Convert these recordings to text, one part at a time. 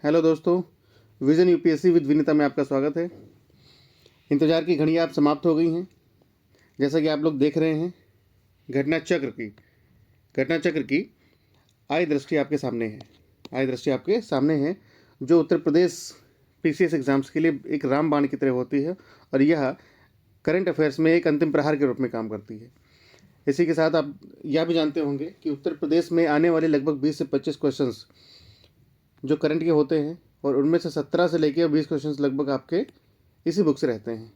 Hello दोस्तों, vision UPSC with Vinita में आपका स्वागत है। इंतज़ार की घड़ियाँ आप समाप्त हो गई हैं। जैसा कि आप लोग देख रहे हैं, घटना चक्र की आय दृष्टि आपके सामने है। जो उत्तर प्रदेश पीसीएस एग्ज़ाम्स के लिए एक रामबाण की तरह होती है और यह करंट अफेयर्स में एक अंतिम प्रहार के रूप में काम करती है। इसी के साथ आप यह भी जानते होंगे कि उत्तर प्रदेश में आने वाले लगभग 20 से 25 क्वेश्चंस जो करंट के होते हैं और उनमें से 17 से लेकर 20 क्वेश्चंस लगभग आपके इसी बुक से रहते हैं।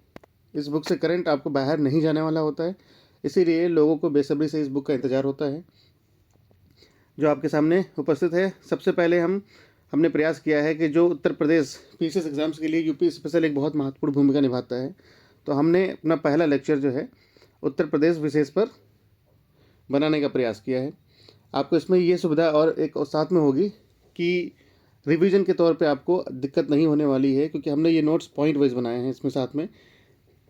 इस बुक से करंट आपको बाहर नहीं जाने वाला होता है, इसीलिए लोगों को बेसब्री से इस बुक का इंतज़ार होता है जो आपके सामने उपस्थित है। सबसे पहले हमने प्रयास किया है कि जो उत्तर प्रदेश पीसीएस एग्ज़ाम्स के लिए यूपी स्पेशल एक बहुत महत्वपूर्ण भूमिका निभाता है, तो हमने अपना पहला लेक्चर जो है उत्तर प्रदेश विशेष पर बनाने का प्रयास किया है। आपको इसमें ये सुविधा और एक और साथ में होगी कि रिवीजन के तौर पे आपको दिक्कत नहीं होने वाली है, क्योंकि हमने ये नोट्स पॉइंट वाइज बनाए हैं इसमें साथ में।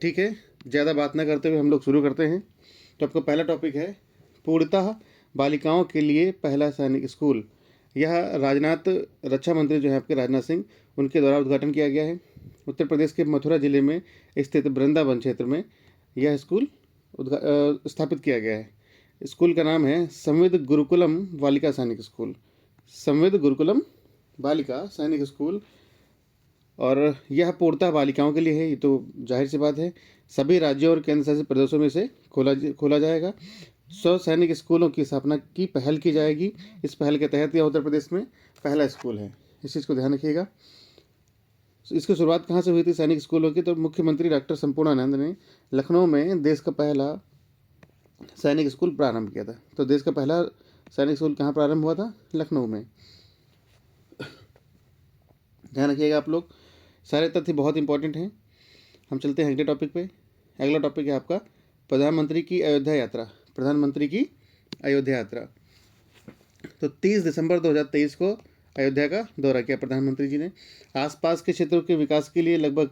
ठीक है, ज़्यादा बात ना करते हुए हम लोग शुरू करते हैं। तो आपका पहला टॉपिक है पूर्णतः बालिकाओं के लिए पहला सैनिक स्कूल। यह राजनाथ रक्षा मंत्री जो है आपके राजनाथ सिंह, उनके द्वारा उद्घाटन किया गया है। उत्तर प्रदेश के मथुरा जिले में स्थित वृंदावन क्षेत्र में यह स्कूल स्थापित किया गया है। स्कूल का नाम है संविद गुरुकुलम बालिका सैनिक स्कूल। संविद गुरुकुलम बालिका सैनिक स्कूल, और यह पूर्णतः बालिकाओं के लिए है। ये तो जाहिर सी बात है। सभी राज्यों और केंद्र शासित प्रदेशों में से खोला जाएगा। 100 सैनिक स्कूलों की स्थापना की पहल की जाएगी। इस पहल के तहत यह उत्तर प्रदेश में पहला स्कूल है, इस चीज़ को ध्यान रखिएगा। इसकी शुरुआत कहाँ से हुई थी सैनिक स्कूलों की? तो मुख्यमंत्री डॉक्टर संपूर्णानंद ने लखनऊ में देश का पहला सैनिक स्कूल प्रारंभ किया था। तो देश का पहला सैनिक स्कूल कहाँ प्रारंभ हुआ था? लखनऊ में। ध्यान रखिएगा आप लोग, सारे तथ्य बहुत इंपॉर्टेंट हैं। हम चलते हैं अगले टॉपिक पे। अगला टॉपिक है आपका प्रधानमंत्री की अयोध्या यात्रा। तो 30 दिसंबर 2023 को अयोध्या का दौरा किया प्रधानमंत्री जी ने। आसपास के क्षेत्रों के विकास के लिए लगभग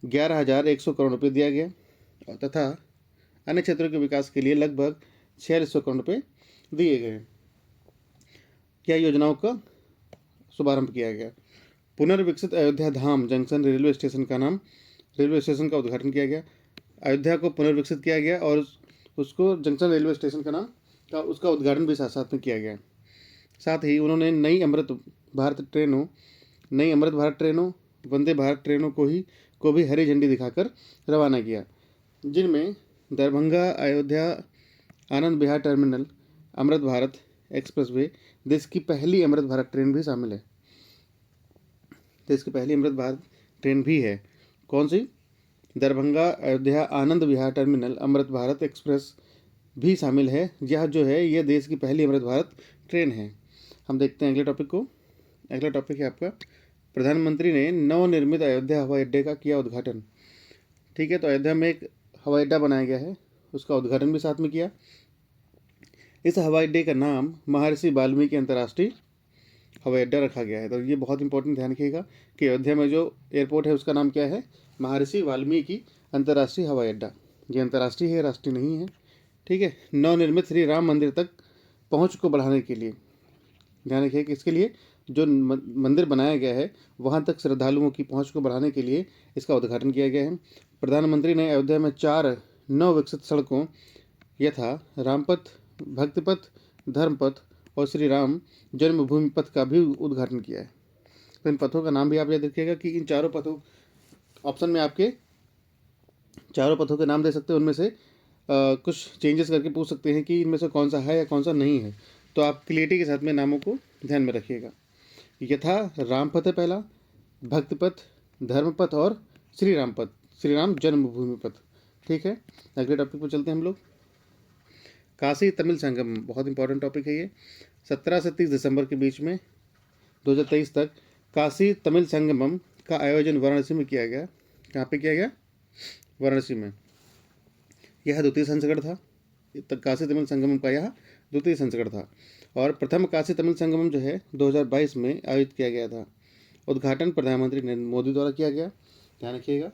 11,100 करोड़ रुपये दिया गया तथा अन्य क्षेत्रों के विकास के लिए लगभग 4600 करोड़ रुपये दिए गए। क्या योजनाओं का शुभारंभ किया गया? पुनर्विकसित अयोध्या धाम जंक्शन रेलवे स्टेशन का उद्घाटन किया गया। अयोध्या को पुनर्विकसित किया गया और उसको जंक्शन रेलवे स्टेशन उसका उद्घाटन भी साथ साथ में किया गया। साथ ही उन्होंने नई अमृत भारत ट्रेनों वंदे भारत ट्रेनों को भी हरी झंडी दिखाकर रवाना किया, जिनमें दरभंगा अयोध्या आनंद विहार टर्मिनल अमृत भारत एक्सप्रेसवे देश की पहली अमृत भारत ट्रेन भी शामिल है। देश की पहली अमृत भारत ट्रेन भी है। कौन सी? दरभंगा अयोध्या आनंद विहार टर्मिनल अमृत भारत एक्सप्रेस भी शामिल है। यह जो है यह देश की पहली अमृत भारत ट्रेन है। हम देखते हैं अगले टॉपिक को। अगला टॉपिक है आपका प्रधानमंत्री ने नवनिर्मित अयोध्या हवाई अड्डे का किया उद्घाटन। ठीक है, तो अयोध्या में एक हवाई अड्डा बनाया गया है, उसका उद्घाटन भी साथ में किया। इस हवाई अड्डे का नाम महर्षि वाल्मीकि अंतर्राष्ट्रीय हवाई अड्डा रखा गया है। तो ये बहुत इंपॉर्टेंट ध्यान रखिएगा कि अयोध्या में जो एयरपोर्ट है उसका नाम क्या है? महर्षि वाल्मीकि अंतर्राष्ट्रीय हवाई अड्डा। ये अंतर्राष्ट्रीय है, राष्ट्रीय नहीं है। ठीक है, नवनिर्मित श्री राम मंदिर तक पहुंच को बढ़ाने के लिए ध्यान रखिए कि इसके लिए जो मंदिर बनाया गया है वहां तक श्रद्धालुओं की पहुंच को बढ़ाने के लिए इसका उद्घाटन किया गया है। प्रधानमंत्री ने अयोध्या में 4 नवविकसित सड़कों यथा रामपथ, भक्तिपथ, धर्मपथ और श्री राम जन्मभूमि पथ का भी उद्घाटन किया है। तो इन पथों का नाम भी आप याद रखिएगा कि इन चारों पथों ऑप्शन में आपके चारों पथों के नाम दे सकते हैं। उनमें से कुछ चेंजेस करके पूछ सकते हैं कि इनमें से कौन सा है या कौन सा नहीं है। तो आप क्लियरिटी के साथ में नामों को ध्यान में रखिएगा। यथा रामपथ है पहला, भक्तिपथ, धर्मपथ और श्री राम जन्मभूमि पथ। ठीक है, अगले टॉपिक पर चलते हैं हम लोग। काशी तमिल संगम, बहुत इंपॉर्टेंट टॉपिक है ये। 17 से 30 दिसंबर के बीच में 2023 तक काशी तमिल संगमम का आयोजन वाराणसी में किया गया। कहाँ पे किया गया? वाराणसी में। यह द्वितीय संस्करण था। काशी तमिल संगमम का यह द्वितीय संस्करण था और प्रथम काशी तमिल संगमम जो है 2022 में आयोजित किया गया था। उद्घाटन प्रधानमंत्री नरेंद्र मोदी द्वारा किया गया। ध्यान रखिएगा,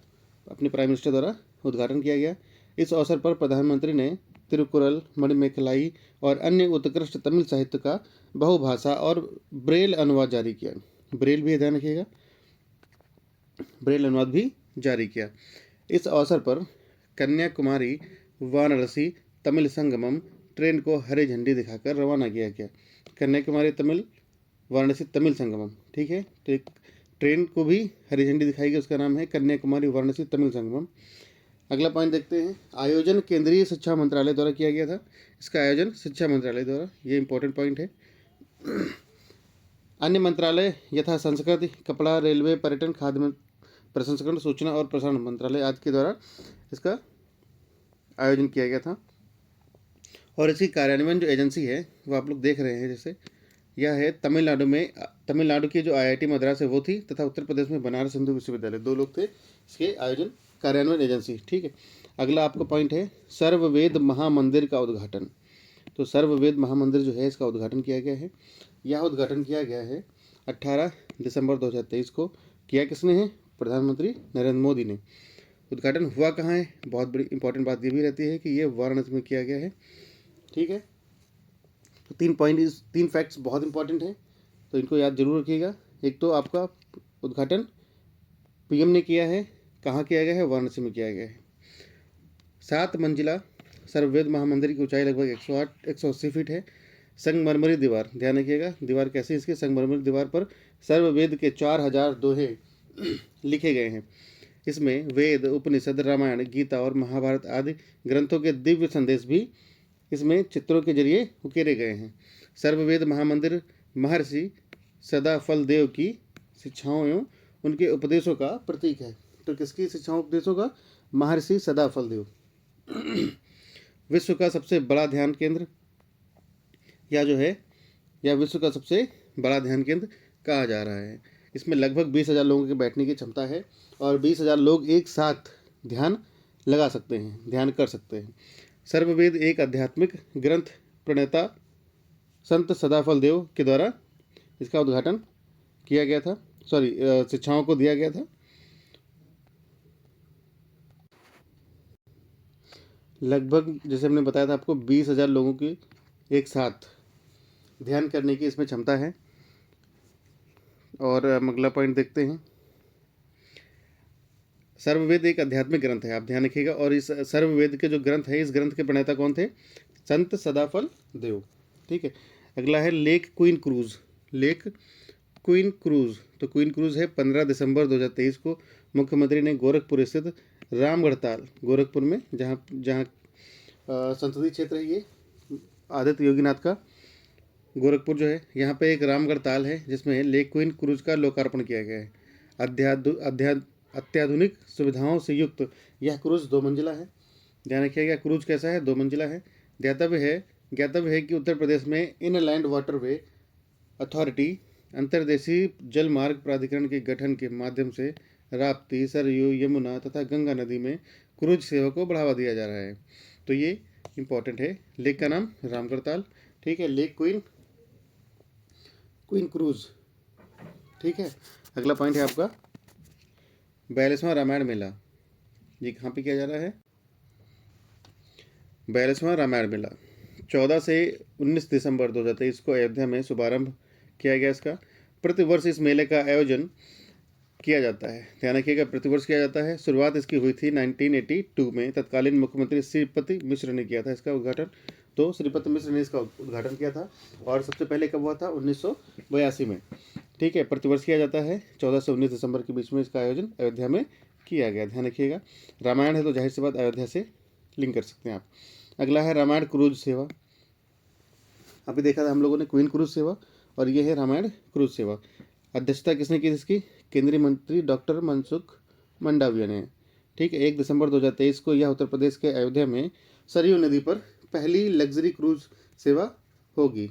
अपने प्राइम मिनिस्टर द्वारा उद्घाटन किया गया। इस अवसर पर प्रधानमंत्री ने तिरुकुरल, मणिमेखलाई और अन्य उत्कृष्ट तमिल साहित्य का बहुभाषा और ब्रेल अनुवाद जारी किया। ब्रेल भी है, ध्यान रखिएगा, ब्रेल अनुवाद भी जारी किया। इस अवसर पर कन्याकुमारी वाराणसी तमिल संगमम ट्रेन को हरी झंडी दिखाकर रवाना किया गया। कन्याकुमारी तमिल वाराणसी तमिल संगमम, ठीक है, तो एक ट्रेन को भी हरी झंडी दिखाई गई, उसका नाम है कन्याकुमारी वाराणसी तमिल संगमम। अगला पॉइंट देखते हैं, आयोजन केंद्रीय शिक्षा मंत्रालय द्वारा किया गया था। इसका आयोजन शिक्षा मंत्रालय द्वारा, ये इंपॉर्टेंट पॉइंट है। अन्य मंत्रालय यथा संस्कृति, कपड़ा, रेलवे, पर्यटन, खाद्य प्रसंस्करण, सूचना और प्रसारण मंत्रालय आदि के द्वारा इसका आयोजन किया गया था। और इसकी कार्यान्वयन जो एजेंसी है वो आप लोग देख रहे हैं, जैसे यह है तमिलनाडु में, तमिलनाडु की जो IIT मद्रास है वो थी, तथा उत्तर प्रदेश में बनारस हिंदू विश्वविद्यालय, 2 लोग थे इसके आयोजन कार्यान्वयन एजेंसी, ठीक है। अगला आपका पॉइंट है सर्ववेद महामंदिर का उद्घाटन। तो सर्ववेद महामंदिर जो है इसका उद्घाटन किया गया है। यह उद्घाटन किया गया है 18 दिसंबर 2023 को। किया किसने है? प्रधानमंत्री नरेंद्र मोदी ने। उद्घाटन हुआ कहाँ है? बहुत बड़ी इंपॉर्टेंट बात ये भी रहती है कि ये वाराणसी में किया गया है, ठीक है। तो 3 फैक्ट्स बहुत इंपॉर्टेंट हैं, तो इनको याद जरूर रखिएगा। एक तो आपका उद्घाटन PM ने किया है, कहाँ किया गया है? वाराणसी में किया गया है। 7 मंजिला सर्ववेद महामंदिर की ऊंचाई लगभग 180 फीट है। संगमरमरी दीवार, ध्यान रखिएगा, दीवार कैसी है इसकी? संगमरमरी दीवार पर सर्ववेद के 4000 दोहे लिखे गए हैं। इसमें वेद, उपनिषद, रामायण, गीता और महाभारत आदि ग्रंथों के दिव्य संदेश भी इसमें चित्रों के जरिए उकेरे गए हैं। सर्ववेद महामंदिर महर्षि सदाफल देव की शिक्षाओं एवं उनके उपदेशों का प्रतीक है। तो किसकी शिक्षाओं उपदेशों का? महर्षि सदाफल देव। विश्व का सबसे बड़ा ध्यान केंद्र, या जो है या विश्व का सबसे बड़ा ध्यान केंद्र कहा जा रहा है। इसमें लगभग 20,000 लोगों के बैठने की क्षमता है और 20,000 लोग एक साथ ध्यान लगा सकते हैं, ध्यान कर सकते हैं। सर्ववेद एक आध्यात्मिक ग्रंथ प्रणेता संत सदाफल देव के द्वारा इसका उद्घाटन किया गया था, शिक्षाओं को दिया गया था। लगभग जैसे हमने बताया था आपको 20,000 लोगों की एक साथ ध्यान करने की इसमें क्षमता है। और अगला पॉइंट देखते हैं, सर्ववेद एक आध्यात्मिक ग्रंथ है, आप ध्यान रखिएगा। और इस सर्ववेद के जो ग्रंथ है, इस ग्रंथ के प्रणेता कौन थे? संत सदाफल देव, ठीक है। अगला है lake queen cruise. Lake queen cruise, तो क्वीन क्रूज है 15 दिसंबर 2023 को मुख्यमंत्री ने गोरखपुर स्थित रामगढ़ताल, गोरखपुर में, जहाँ संसदीय क्षेत्र है ये आदित्य योगीनाथ का, गोरखपुर जो है, यहाँ पे एक रामगढ़ ताल है जिसमें लेक क्वीन क्रूज का लोकार्पण किया गया है। अत्याधुनिक सुविधाओं से युक्त यह क्रूज 2 मंजिला है। ध्यान रखिएगा, क्रूज कैसा है? 2 मंजिला है। ज्ञातव्य है कि उत्तर प्रदेश में इनलैंड वाटरवे अथॉरिटी अंतर्देशीय जल मार्ग प्राधिकरण के गठन के माध्यम से राप्ती, सरयू, यमुना तथा गंगा नदी में क्रूज सेवा को बढ़ावा दिया जा रहा है। तो ये इंपॉर्टेंट है। लेक का नाम रामगढ़ ताल, ठीक है। लेक क्वीन क्रूज, ठीक है। अगला पॉइंट है आपका 42वां रामायण मेला। ये कहाँ पे किया जा रहा है? 42वां रामायण मेला 14 से 19 दिसंबर 2023 को अयोध्या में शुभारंभ किया गया। इसका प्रतिवर्ष इस मेले का आयोजन किया जाता है, ध्यान रखिएगा, प्रतिवर्ष किया जाता है। शुरुआत इसकी हुई थी 1982 में, तत्कालीन मुख्यमंत्री श्रीपति मिश्र ने किया था इसका उद्घाटन। तो श्रीपति मिश्र ने इसका उद्घाटन किया था। और सबसे पहले कब हुआ था? 1982 में, ठीक है। प्रतिवर्ष किया जाता है, 14 से 19 दिसंबर के बीच में इसका आयोजन अयोध्या में किया गया, ध्यान रखिएगा। रामायण है तो जाहिर सी बात अयोध्या से लिंक कर सकते हैं आप। अगला है रामायण क्रूज सेवा। अभी देखा था हम लोगों ने क्वीन क्रूज सेवा, और ये है रामायण क्रूज सेवा। अध्यक्षता किसने की इसकी? केंद्रीय मंत्री डॉक्टर मनसुख मंडाविया ने, ठीक है। 1 दिसंबर 2023 को यह उत्तर प्रदेश के अयोध्या में सरयू नदी पर पहली लग्जरी क्रूज सेवा होगी,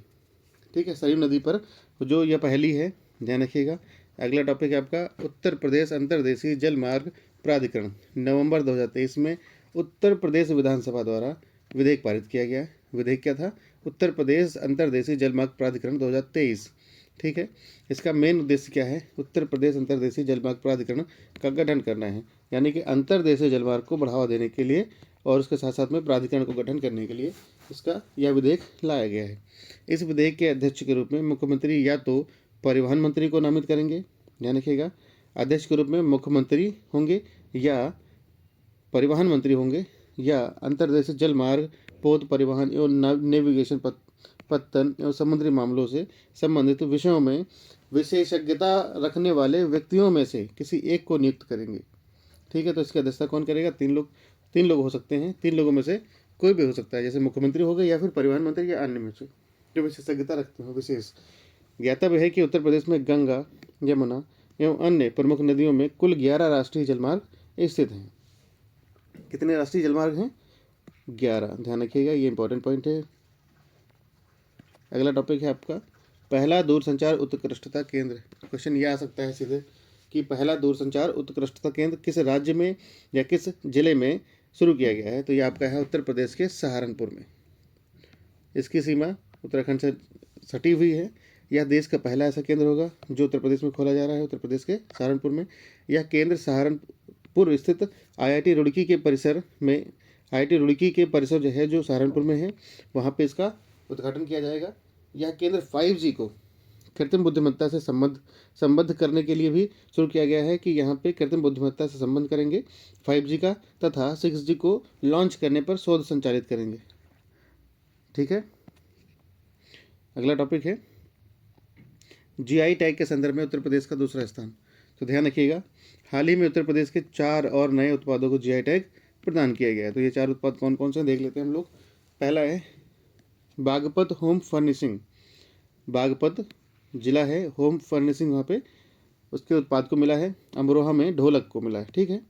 ठीक है। सरयू नदी पर जो यह पहली है, ध्यान रखिएगा। अगला टॉपिक है आपका उत्तर प्रदेश अंतर्देशीय जल मार्ग प्राधिकरण। नवंबर 2023 में उत्तर प्रदेश विधानसभा द्वारा विधेयक पारित किया गया। विधेयक क्या था? उत्तर प्रदेश अंतर्देशीय जल मार्ग प्राधिकरण 2023, ठीक है। इसका मेन उद्देश्य क्या है? उत्तर प्रदेश अंतर्देशीय जलमार्ग प्राधिकरण का गठन करना है, यानी कि अंतर्देशीय जलमार्ग को बढ़ावा देने के लिए और उसके साथ साथ में प्राधिकरण को गठन करने के लिए इसका यह विधेयक लाया गया है। इस विधेयक के अध्यक्ष के रूप में मुख्यमंत्री या तो परिवहन मंत्री को नामित करेंगे, ध्यान रखिएगा। अध्यक्ष के रूप में मुख्यमंत्री होंगे या परिवहन मंत्री होंगे, या अंतर्देशीय जल मार्ग, पोत परिवहन एवं नेविगेशन, पत्तन एवं समुद्री मामलों से संबंधित विषयों में विशेषज्ञता रखने वाले व्यक्तियों में से किसी एक को नियुक्त करेंगे। ठीक है, तो इसकी अध्यक्षता कौन करेगा? 3 लोग हो सकते हैं, 3 लोगों में से कोई भी हो सकता है, जैसे मुख्यमंत्री हो गए या फिर परिवहन मंत्री या अन्य में से जो विशेषज्ञता रखते हो विशेष। ज्ञातव्य है कि उत्तर प्रदेश में गंगा, यमुना एवं अन्य प्रमुख नदियों में कुल 11 राष्ट्रीय जलमार्ग स्थित हैं। कितने राष्ट्रीय जलमार्ग हैं? 11, ध्यान रखिएगा, ये इंपॉर्टेंट पॉइंट है। अगला टॉपिक है आपका पहला दूरसंचार उत्कृष्टता केंद्र। क्वेश्चन ये आ सकता है सीधे कि पहला दूरसंचार उत्कृष्टता केंद्र किस राज्य में या किस जिले में शुरू किया गया है? तो ये आपका है उत्तर प्रदेश के सहारनपुर में। इसकी सीमा उत्तराखंड से सटी हुई है। यह देश का पहला ऐसा केंद्र होगा जो उत्तर प्रदेश में खोला जा रहा है, उत्तर प्रदेश के सहारनपुर में। यह केंद्र सहारनपुर स्थित IIT रुड़की के परिसर में, IIT रुड़की के परिसर जो है, जो सहारनपुर में है, वहाँ पे इसका उद्घाटन किया जाएगा। यह केंद्र 5G को कृत्रिम बुद्धिमत्ता से संबद्ध करने के लिए भी शुरू किया गया है कि यहाँ पे कृत्रिम बुद्धिमत्ता से संबंध करेंगे 5G का, तथा 6G को लॉन्च करने पर शोध संचालित करेंगे। ठीक है, अगला टॉपिक है GI टैग के संदर्भ में उत्तर प्रदेश का दूसरा स्थान। तो ध्यान रखिएगा, हाल ही में उत्तर प्रदेश के 4 और नए उत्पादों को GI टैग प्रदान किया गया है। तो ये 4 उत्पाद कौन कौन से देख लेते हैं हम लोग। पहला है बागपत होम फर्निशिंग। बागपत जिला है, होम फर्निशिंग वहाँ पे उसके उत्पाद को मिला है। अमरोहा में ढोलक को मिला है। ठीक है,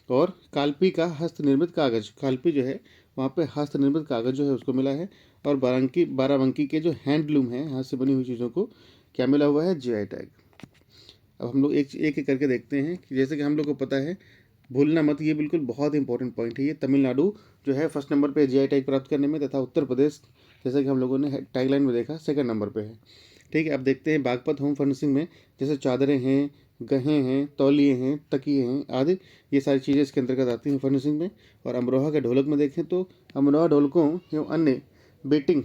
और कालपी का हस्त निर्मित कागज, कालपी जो है वहाँ पे हस्त निर्मित कागज जो है उसको मिला है। और बाराबंकी के जो हैंडलूम है, हाथ से बनी हुई चीज़ों को क्या मिला हुआ है? GI tag. अब हम लोग एक एक करके देखते हैं कि जैसे कि हम लोग को पता है, भूलना मत, ये बिल्कुल बहुत इंपॉर्टेंट पॉइंट है। ये तमिलनाडु जो है फर्स्ट नंबर पे GI टैग प्राप्त करने में, तथा उत्तर प्रदेश जैसे कि हम लोगों ने टैगलाइन में देखा सेकंड नंबर पे है। ठीक है, अब देखते हैं बागपत होम फर्निशिंग में जैसे चादरें हैं, गहें हैं, तौलिए हैं, तकिए हैं आदि, ये सारी चीज़ें इसके अंतर्गत आती हैं फर्निशिंग में। और अमरोहा के ढोलक में देखें तो अमरोहा ढोलकों एवं अन्य बीटिंग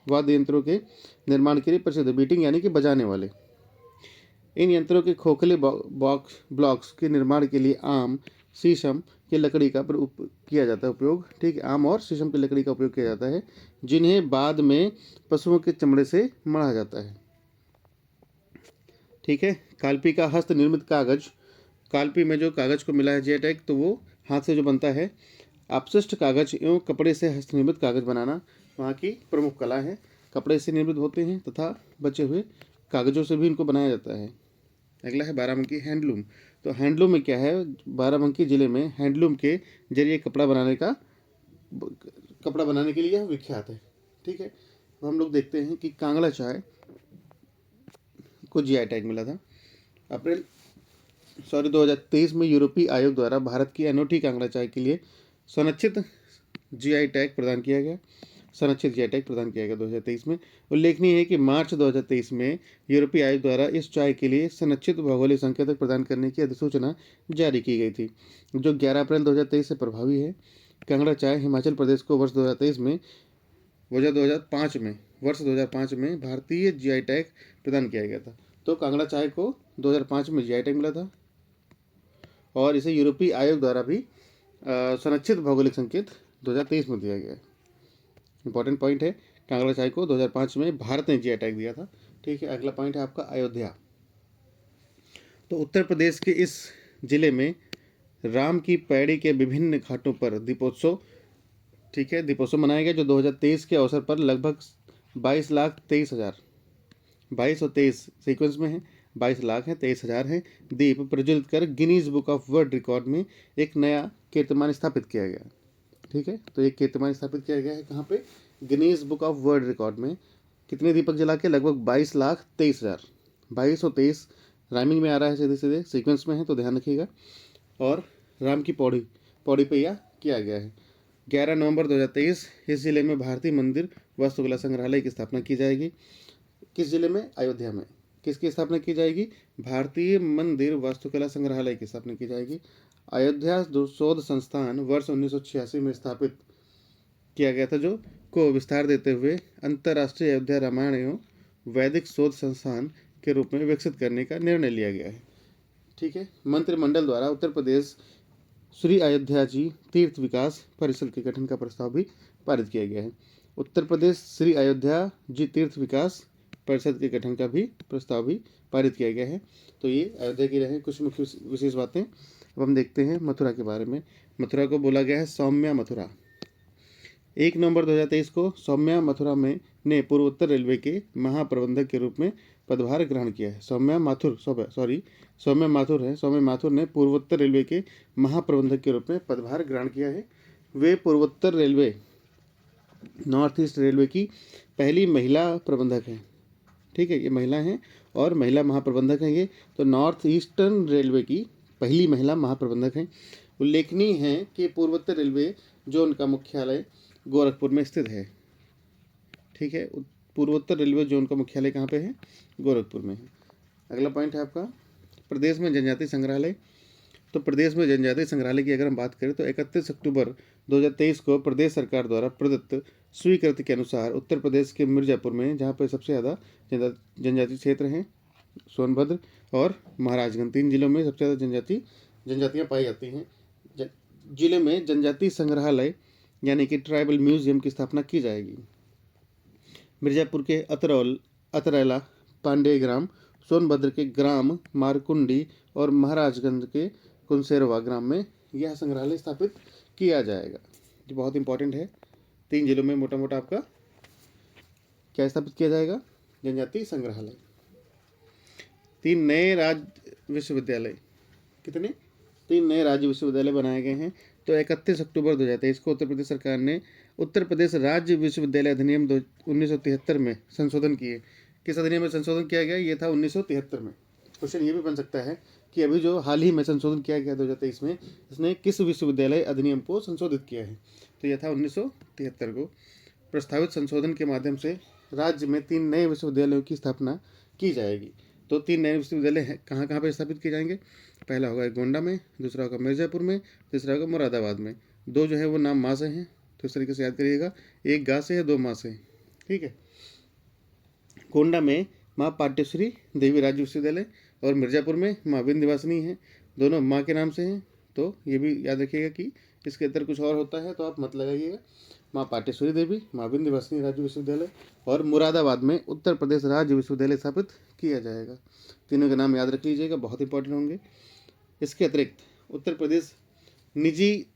वाद्य यंत्रों के निर्माण के लिए प्रसिद्ध है। बीटिंग यानी कि बजाने वाले। इन यंत्रों के खोखले ब्लॉक्स के निर्माण के लिए आम, शीशम की लकड़ी का किया जाता है उपयोग। ठीक है, आम और शीशम की लकड़ी का उपयोग किया जाता है, जिन्हें बाद में पशुओं के चमड़े से मढ़ा जाता है। ठीक है, कालपी का हस्त निर्मित कागज। कालपी में जो कागज को मिला है GI टैग, तो वो हाथ से जो बनता है अपशिष्ट कागज एवं कपड़े से हस्त निर्मित कागज बनाना वहाँ की प्रमुख कला है। कपड़े से निर्मित होते हैं तथा बचे हुए कागजों से भी इनको बनाया जाता है। अगला है बाराबंकी हैंडलूम। तो हैंडलूम में क्या है? बाराबंकी जिले में हैंडलूम के जरिए कपड़ा बनाने के लिए यह विख्यात है। ठीक है, तो हम लोग देखते हैं कि कांगड़ा चाय को GI टैग मिला था। 2023 में यूरोपीय आयोग द्वारा भारत की अनूठी कांगड़ा चाय के लिए संरक्षित GI टैग प्रदान किया गया। 2023 में। उल्लेखनीय है कि मार्च 2023 में यूरोपीय आयोग द्वारा इस चाय के लिए संरक्षित भौगोलिक संकेतक प्रदान करने की अधिसूचना जारी की गई थी, जो 11 अप्रैल 2023 से प्रभावी है। कांगड़ा चाय हिमाचल प्रदेश को वर्ष 2005 में भारतीय GI टैग प्रदान किया गया था। तो कांगड़ा चाय को 2005 में GI टैग मिला था और इसे यूरोपीय आयोग द्वारा भी संरक्षित भौगोलिक संकेत 2023 में दिया गया है। इंपॉर्टेंट पॉइंट है, कांगड़ा चाय को 2005 में भारत ने GI टैग दिया था। ठीक है, अगला पॉइंट है आपका अयोध्या। तो उत्तर प्रदेश के इस जिले में राम की पैड़ी के विभिन्न घाटों पर दीपोत्सव, ठीक है, दीपोत्सव मनाया गया, जो 2023 के अवसर पर लगभग 22,23,000, 22 और 23 सीक्वेंस में है, 22 लाख हैं, 23,000 हैं, दीप प्रज्वलित कर Guinness book of world record में एक नया कीर्तिमान स्थापित किया गया। ठीक है, तो एक कीर्तिमान स्थापित किया गया है कहाँ पे? Guinness book of world record में। कितने दीपक जला के? लगभग 22,23,000। 22 और 23 राइमिंग में आ रहा है, सीधे सीधे सीक्वेंस में है, तो ध्यान रखिएगा। और राम की पौड़ी पे यह किया गया है। 11 नवंबर 2023 इस जिले में भारतीय मंदिर वास्तुकला संग्रहालय की स्थापना की जाएगी। किस जिले में? अयोध्या में। किसकी स्थापना की जाएगी? भारतीय मंदिर वास्तुकला संग्रहालय की स्थापना की जाएगी। अयोध्या शोध संस्थान वर्ष 1986 में स्थापित किया गया था, जो को विस्तार देते हुए अंतर्राष्ट्रीय अयोध्या रामायण एवं वैदिक शोध संस्थान के रूप में विकसित करने का निर्णय लिया गया है। ठीक है। मंत्रिमंडल द्वारा उत्तर प्रदेश श्री अयोध्या जी तीर्थ विकास परिषद के गठन का प्रस्ताव भी पारित किया गया है। उत्तर प्रदेश श्री अयोध्या जी तीर्थ विकास परिषद के गठन का भी प्रस्ताव भी पारित किया गया है। तो ये अयोध्या की रहे कुछ मुख्य विशेष बातें। अब हम देखते हैं मथुरा के बारे में। मथुरा को बोला गया है सौम्या मथुरा। 1 नवंबर 2023 को सौम्या मथुरा में ने पूर्वोत्तर रेलवे के महाप्रबंधक के रूप में पदभार ग्रहण किया है। सौम्या माथुर ने पूर्वोत्तर रेलवे के महाप्रबंधक के रूप में पदभार ग्रहण किया है। वे पूर्वोत्तर रेलवे नॉर्थ ईस्ट रेलवे की पहली महिला प्रबंधक हैं। ठीक है, ये महिला हैं और महिला महाप्रबंधक हैं ये। तो नॉर्थ ईस्टर्न रेलवे की पहली महिला महाप्रबंधक हैं। उल्लेखनीय है कि पूर्वोत्तर रेलवे जोन का मुख्यालय गोरखपुर में स्थित है। ठीक है, पूर्वोत्तर रेलवे जोन का मुख्यालय कहाँ पे है? गोरखपुर में है। अगला पॉइंट है आपका प्रदेश में जनजातीय संग्रहालय। तो प्रदेश में जनजातीय संग्रहालय की अगर हम बात करें तो 31 अक्टूबर 2023 को प्रदेश सरकार द्वारा प्रदत्त स्वीकृति के अनुसार उत्तर प्रदेश के मिर्जापुर में, जहाँ पर सबसे ज़्यादा जनजातीय क्षेत्र हैं, सोनभद्र और महाराजगंज 3 जिलों में सबसे ज़्यादा जनजातियाँ पाई जाती हैं। जिले में जनजातीय संग्रहालय यानी कि ट्राइबल म्यूजियम की स्थापना की जाएगी। मिर्जापुर के अतरैला, पांडे ग्राम, सोनभद्र के ग्राम मारकुंडी और महाराजगंज के कुंसेरवा ग्राम में यह संग्रहालय स्थापित किया जाएगा। जो बहुत इंपॉर्टेंट है। 3 जिलों में मोटा मोटा आपका क्या स्थापित किया जाएगा? जनजातीय संग्रहालय। 3 नए राज्य विश्वविद्यालय। कितने? 3 नए राज्य विश्वविद्यालय बनाए गए हैं। तो 31 अक्टूबर 2023 को उत्तर प्रदेश सरकार ने उत्तर प्रदेश राज्य विश्वविद्यालय अधिनियम 1973 में संशोधन किए। किस अधिनियम में संशोधन किया गया? ये था 1973 में। क्वेश्चन ये भी बन सकता है कि अभी जो हाल ही में संशोधन किया गया 2023 में, इसने किस विश्वविद्यालय अधिनियम को संशोधित किया है? तो यह था 1973 को। प्रस्तावित संशोधन के माध्यम से राज्य में 3 नए विश्वविद्यालयों की स्थापना की जाएगी। तो 3 नए विश्वविद्यालय कहाँ कहाँ पर स्थापित किए जाएंगे? पहला होगा गोंडा में, दूसरा होगा मिर्जापुर में, तीसरा होगा मुरादाबाद में। 2 जो है वो नाम माँ से हैं, तो इस तरीके से याद करिएगा। 1 गा से है, 2 माँ से। ठीक है। गोंडा में माँ पाट्यश्री देवी राज्य विश्वविद्यालय और मिर्जापुर में माँ विंध्यवासिनी है। दोनों माँ के नाम से हैं। तो ये भी याद रखिएगा कि इसके अंदर कुछ और होता है तो आप मत लगाइएगा। माँ पाट्यश्री देवी, माँ विंध्यवासिनी राज्य विश्वविद्यालय और मुरादाबाद में उत्तर प्रदेश राज्य विश्वविद्यालय स्थापित किया जाएगा। तीनों के नाम याद रख लीजिएगा, बहुत इंपॉर्टेंट होंगे। इसके अतिरिक्त उत्तर प्रदेश निजी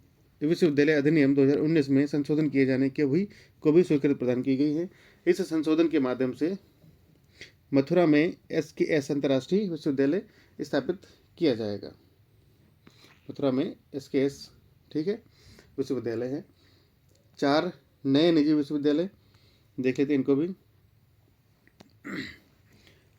विश्वविद्यालय अधिनियम 2019 में संशोधन किए जाने के को भी स्वीकृति प्रदान की गई है। इस संशोधन के माध्यम से मथुरा में SKS अंतर्राष्ट्रीय विश्वविद्यालय स्थापित किया जाएगा। मथुरा में SKS, ठीक है, विश्वविद्यालय है। 4 नए निजी विश्वविद्यालय देख लेते हैं इनको भी।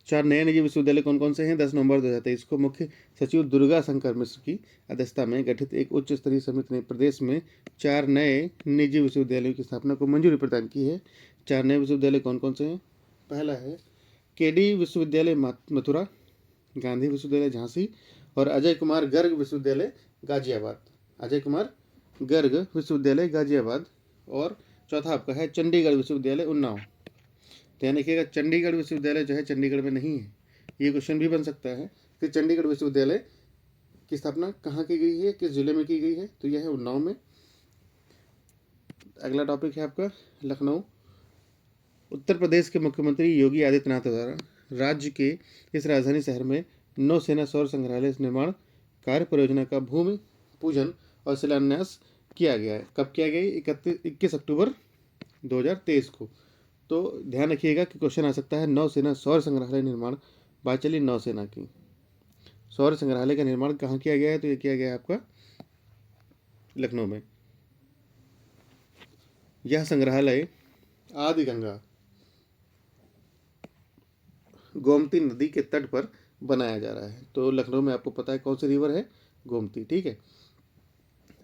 4 नए निजी विश्वविद्यालय कौन कौन से हैं? 10 नवंबर 2023 को मुख्य सचिव दुर्गा शंकर मिश्र की अध्यक्षता में गठित एक उच्च स्तरीय समिति ने प्रदेश में 4 नए निजी विश्वविद्यालयों की स्थापना को मंजूरी प्रदान की है। 4 नए विश्वविद्यालय कौन कौन से हैं? पहला है KD विश्वविद्यालय मथुरा, गांधी विश्वविद्यालय झांसी और अजय कुमार गर्ग विश्वविद्यालय गाजियाबाद। अजय कुमार गर्ग विश्वविद्यालय गाजियाबाद। और चौथा आपका है चंडीगढ़ विश्वविद्यालय उन्नाव। ध्यान रखिएगा, चंडीगढ़ विश्वविद्यालय जो है चंडीगढ़ में नहीं है। ये क्वेश्चन भी बन सकता है कि चंडीगढ़ विश्वविद्यालय की स्थापना कहाँ की गई है, किस जिले में की गई है? तो यह है उन्नाव में। अगला टॉपिक है आपका लखनऊ। उत्तर प्रदेश के मुख्यमंत्री योगी आदित्यनाथ द्वारा राज्य के इस राजधानी शहर में नौसेना सौर संग्रहालय निर्माण कार्य परियोजना का भूमि पूजन और शिलान्यास किया गया है। कब किया गया? 21 अक्टूबर 2023 को। तो ध्यान रखिएगा कि क्वेश्चन आ सकता है नौसेना सौर संग्रहालय निर्माण बात चली नौसेना की। सौर संग्रहालय का निर्माण कहाँ किया गया है? तो ये किया गया है आपका लखनऊ में। यह संग्रहालय आदि गंगा गोमती नदी के तट पर बनाया जा रहा है। तो लखनऊ में आपको पता है कौन सी रिवर है? गोमती। ठीक है,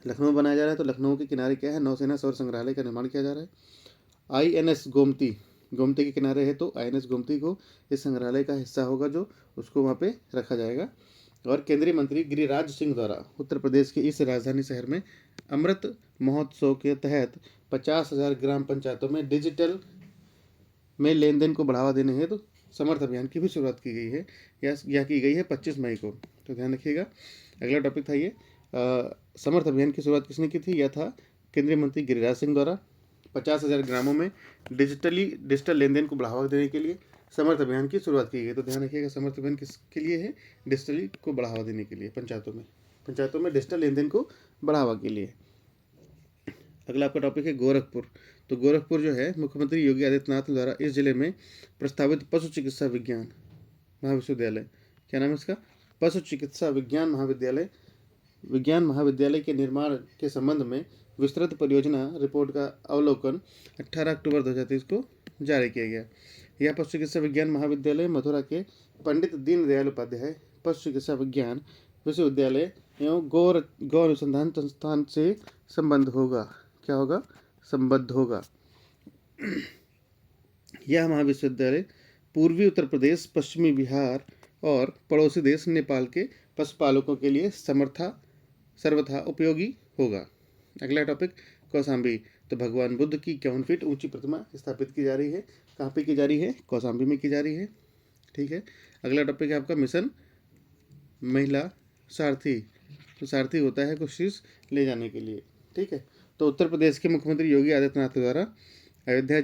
लखनऊ में बनाया जा रहा है। तो लखनऊ के किनारे क्या है? नौसेना सौर संग्रहालय का निर्माण किया जा रहा है। INS गोमती के किनारे है, तो INS गोमती को इस संग्रहालय का हिस्सा होगा जो उसको वहाँ पे रखा जाएगा। और केंद्रीय मंत्री गिरिराज सिंह द्वारा उत्तर प्रदेश के इस राजधानी शहर में अमृत महोत्सव के तहत 50,000 ग्राम पंचायतों में डिजिटल में लेन देन को बढ़ावा देने हेतु समर्थ अभियान की भी शुरुआत की गई है या की गई है 25 मई को, तो ध्यान रखिएगा। अगला टॉपिक था ये समर्थ अभियान की शुरुआत किसने की थी? यह था केंद्रीय मंत्री गिरिराज सिंह द्वारा। 50,000 ग्रामों में डिजिटल लेन देन को बढ़ावा देने के लिए समर्थ अभियान की शुरुआत की गई। तो ध्यान रखिएगा, समर्थ अभियान किसके लिए है? डिजिटली को बढ़ावा देने के लिए, पंचायतों में डिजिटल लेन देन को बढ़ावा के लिए। अगला आपका टॉपिक है गोरखपुर। तो गोरखपुर जो है, मुख्यमंत्री योगी आदित्यनाथ द्वारा इस जिले में प्रस्तावित पशु चिकित्सा विज्ञान महाविश्वविद्यालय, क्या नाम है इसका? पशु चिकित्सा विज्ञान महाविद्यालय के निर्माण के संबंध में विस्तृत परियोजना रिपोर्ट का अवलोकन 18 अक्टूबर 2023 को जारी किया गया। यह पशु चिकित्सा विज्ञान महाविद्यालय मथुरा के पंडित दीनदयाल उपाध्याय पशु चिकित्सा विज्ञान विश्वविद्यालय एवं गौ अनुसंधान संस्थान से संबंध होगा। क्या होगा? संबद्ध होगा। यह महाविश्वविद्यालय पूर्वी उत्तर प्रदेश, पश्चिमी बिहार और पड़ोसी देश नेपाल के पशुपालकों के लिए सर्वथा उपयोगी होगा। अगला टॉपिक कौशाम्बी। तो भगवान बुद्ध की 51 फीट ऊंची प्रतिमा स्थापित की जा रही है। कहाँ पे की जा रही है? कौशाम्बी में की जा रही है। ठीक है। अगला टॉपिक है आपका मिशन महिला सारथी। तो सारथी होता है कुछ चीज़ ले जाने के लिए। ठीक है। तो उत्तर प्रदेश के मुख्यमंत्री योगी आदित्यनाथ द्वारा अयोध्या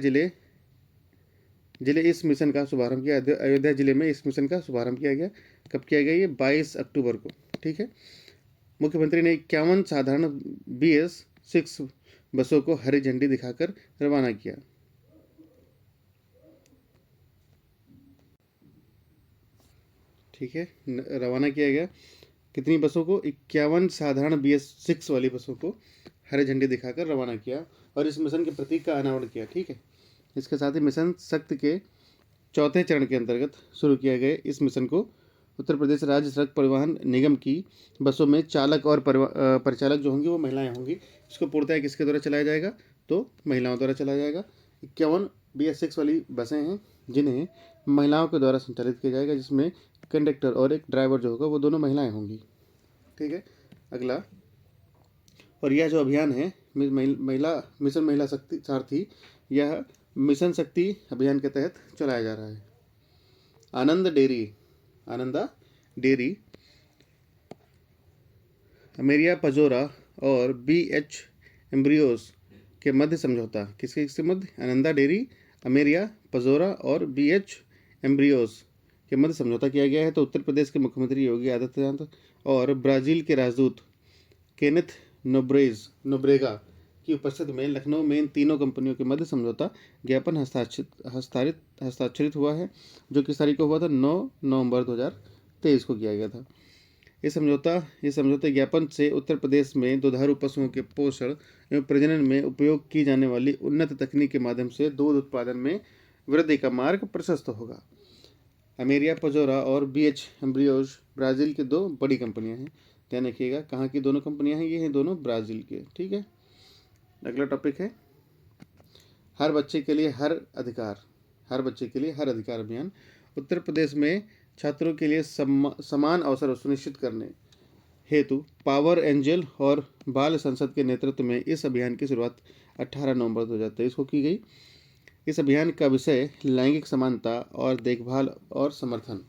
जिले इस मिशन का शुभारंभ किया। अयोध्या जिले में इस मिशन का शुभारंभ किया गया। कब किया गया? ये 22 अक्टूबर को। ठीक है। मुख्यमंत्री ने 51 साधारण BS6 बसों को हरी झंडी दिखाकर रवाना किया। ठीक है, रवाना किया गया। कितनी बसों को? 51 साधारण BS6 वाली बसों को हरी झंडी दिखाकर रवाना किया और इस मिशन के प्रतीक का अनावरण किया। ठीक है। इसके साथ ही मिशन शक्ति के चौथे चरण के अंतर्गत शुरू किया गया इस मिशन को उत्तर प्रदेश राज्य सड़क परिवहन निगम की बसों में चालक और परिचालक जो होंगे वो महिलाएं होंगी। इसको पूर्णतः किसके द्वारा चलाया जाएगा? तो महिलाओं द्वारा चलाया जाएगा। 51 BS6 वाली बसें हैं जिन्हें महिलाओं के द्वारा संचालित किया जाएगा, जिसमें कंडक्टर और एक ड्राइवर जो होगा वो दोनों महिलाएं होंगी। ठीक है। अगला, और यह जो अभियान है मिशन महिला शक्ति सारथी, यह मिशन शक्ति अभियान के तहत चलाया जा रहा है। आनंदा डेयरी, अमेरिया पजोरा और BH एम्ब्रियोस के मध्य समझौता। किसके मध्य? आनंदा डेयरी, अमेरिया पजोरा और BH एम्ब्रियोस के मध्य समझौता किया गया है। तो उत्तर प्रदेश के मुख्यमंत्री योगी आदित्यनाथ और ब्राज़ील के राजदूत केनेथ नोब्रेगा की उपस्थिति में लखनऊ में इन तीनों कंपनियों के मध्य समझौता ज्ञापन हस्ताक्षरित हुआ है, जो किस तारीख को हुआ था? 9 नवंबर 2023 को किया गया था। इस समझौते ज्ञापन से उत्तर प्रदेश में दुधारू पशुओं के पोषण एवं प्रजनन में उपयोग की जाने वाली उन्नत तकनीक के माध्यम से दूध उत्पादन में वृद्धि का मार्ग प्रशस्त होगा। अमेरिया पजोरा और BH एम्ब्रियोज ब्राज़ील की 2 बड़ी कंपनियां हैं। ध्यान रखिएगा, कहाँ की दोनों कंपनियां हैं? ये हैं दोनों ब्राज़ील के। ठीक है। अगला टॉपिक है हर बच्चे के लिए हर अधिकार अभियान। उत्तर प्रदेश में छात्रों के लिए समान अवसर सुनिश्चित करने हेतु पावर एंजल और बाल संसद के नेतृत्व में इस अभियान की शुरुआत 18 नवंबर 2023 को की गई। इस अभियान का विषय लैंगिक समानता और देखभाल और समर्थन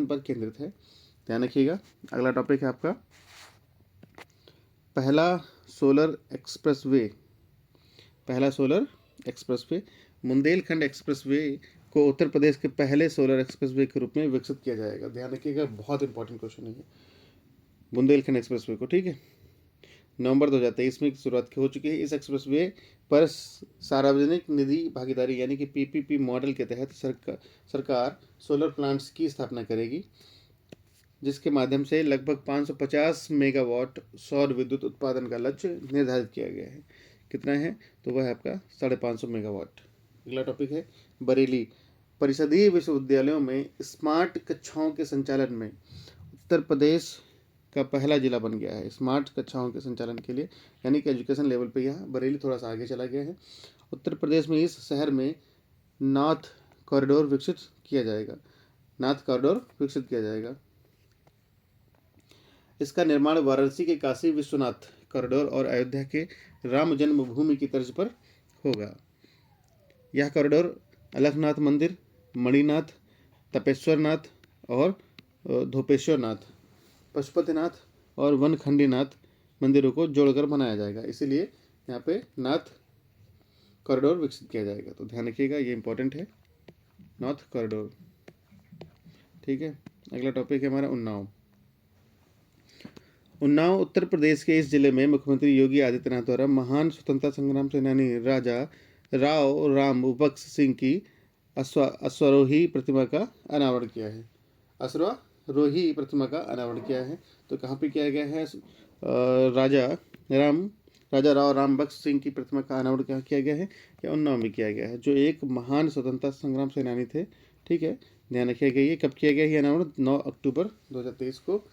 पर केंद्रित है। ध्यान रखिएगा। अगला टॉपिक है आपका पहला सोलर एक्सप्रेसवे। बुंदेलखंड एक्सप्रेसवे को उत्तर प्रदेश के पहले सोलर एक्सप्रेसवे के रूप में विकसित किया जाएगा। ध्यान रखिएगा, बहुत इंपॉर्टेंट क्वेश्चन है ये, बुंदेलखंड एक्सप्रेसवे को। ठीक है। नवंबर 2023 में शुरुआत हो चुकी है। इस एक्सप्रेसवे पर सार्वजनिक निधि भागीदारी यानी कि PPP मॉडल के तहत सरकार सोलर प्लांट्स की स्थापना करेगी, जिसके माध्यम से लगभग 550 मेगावाट सौर विद्युत उत्पादन का लक्ष्य निर्धारित किया गया है। कितना है? तो वह है आपका 550 मेगावाट। अगला टॉपिक है बरेली। परिषदीय विश्वविद्यालयों में स्मार्ट कक्षाओं के संचालन में उत्तर प्रदेश का पहला जिला बन गया है। स्मार्ट कक्षाओं के संचालन के लिए यानी कि एजुकेशन लेवल पे यह बरेली थोड़ा सा आगे चला गया है। उत्तर प्रदेश में इस शहर में नॉर्थ कॉरिडोर विकसित किया जाएगा। इसका निर्माण वाराणसी के काशी विश्वनाथ कॉरिडोर और अयोध्या के राम जन्मभूमि की तर्ज पर होगा। यह कॉरिडोर अलखनाथ मंदिर, मणिनाथ, तपेश्वरनाथ और धोपेश्वरनाथ, पशुपतिनाथ और वनखंडीनाथ मंदिरों को जोड़कर बनाया जाएगा। इसीलिए यहाँ पे नाथ कॉरिडोर विकसित किया जाएगा। तो ध्यान रखिएगा, ये इंपॉर्टेंट है, नॉर्थ कॉरिडोर। ठीक है, अगला टॉपिक है हमारा उन्नाव। उन्नाव उत्तर प्रदेश के इस जिले में मुख्यमंत्री योगी आदित्यनाथ द्वारा महान स्वतंत्रता संग्राम सेनानी राजा राव राम बख्श सिंह की अश्वारोही प्रतिमा का अनावरण किया है। अश्वारोही प्रतिमा का अनावरण किया है। तो कहाँ पे किया गया है? राजा राव राम बख्श सिंह की प्रतिमा का अनावरण कहाँ किया गया है? या उन्नाव में किया गया है, जो एक महान स्वतंत्रता संग्राम सेनानी थे। ठीक है, ध्यान रखिएगा। ये कब किया गया है अनावरण? 9 अक्टूबर 2023 को।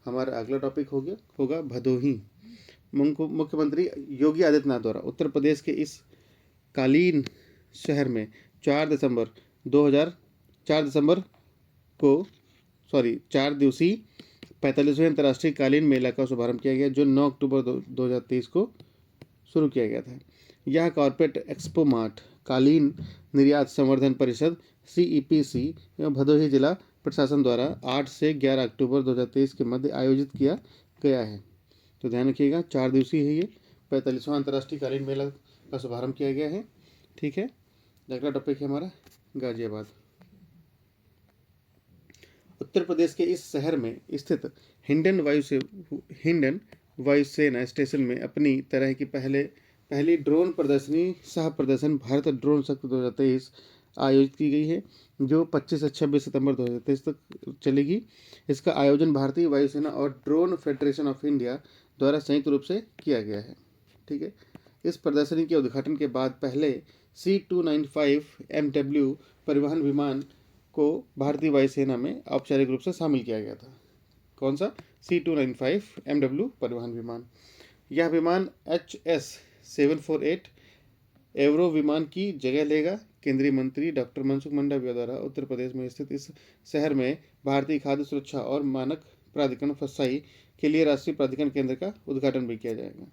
हमारा अगला टॉपिक होगा भदोही। मुख्यमंत्री योगी आदित्यनाथ द्वारा उत्तर प्रदेश के इस कालीन शहर में 4 दिवसीय 45वें अंतर्राष्ट्रीय कालीन मेला का शुभारंभ किया गया, जो 9 अक्टूबर 2023 को शुरू किया गया था। यह कॉर्पोरेट एक्सपो मार्ट, कालीन निर्यात संवर्धन परिषद CEPC एवं भदोही जिला प्रशासन द्वारा 8 से 11 अक्टूबर 2023 के मध्य आयोजित किया गया है। तो ध्यान रखिएगा, 4 दिवसीय है ये। 45वां अंतर्राष्ट्रीय कालीन मेला का शुभारंभ किया गया है। ठीक है, अगला टॉपिक है हमारा गाजियाबाद। उत्तर प्रदेश के इस शहर में स्थित हिंडन वायुसेना स्टेशन में अपनी तरह की पहली ड्रोन प्रदर्शनी सह प्रदर्शन भारत ड्रोन शक्ति 2023 आयोजित की गई है, जो 25 से 26 सितंबर 2023 तक चलेगी। इसका आयोजन भारतीय वायुसेना और ड्रोन फेडरेशन ऑफ इंडिया द्वारा संयुक्त रूप से किया गया है। ठीक है, इस प्रदर्शनी के उद्घाटन के बाद पहले C295 MW परिवहन विमान को भारतीय वायुसेना में औपचारिक रूप से शामिल किया गया था। कौन सा? C295 MW परिवहन विमान। यह विमान HS-748 एवरो विमान की जगह लेगा। केंद्रीय मंत्री डॉक्टर मनसुख मंडाविया द्वारा उत्तर प्रदेश में स्थित इस शहर में भारतीय खाद्य सुरक्षा और मानक प्राधिकरण फसाई के लिए राष्ट्रीय प्राधिकरण केंद्र का उद्घाटन भी किया जाएगा।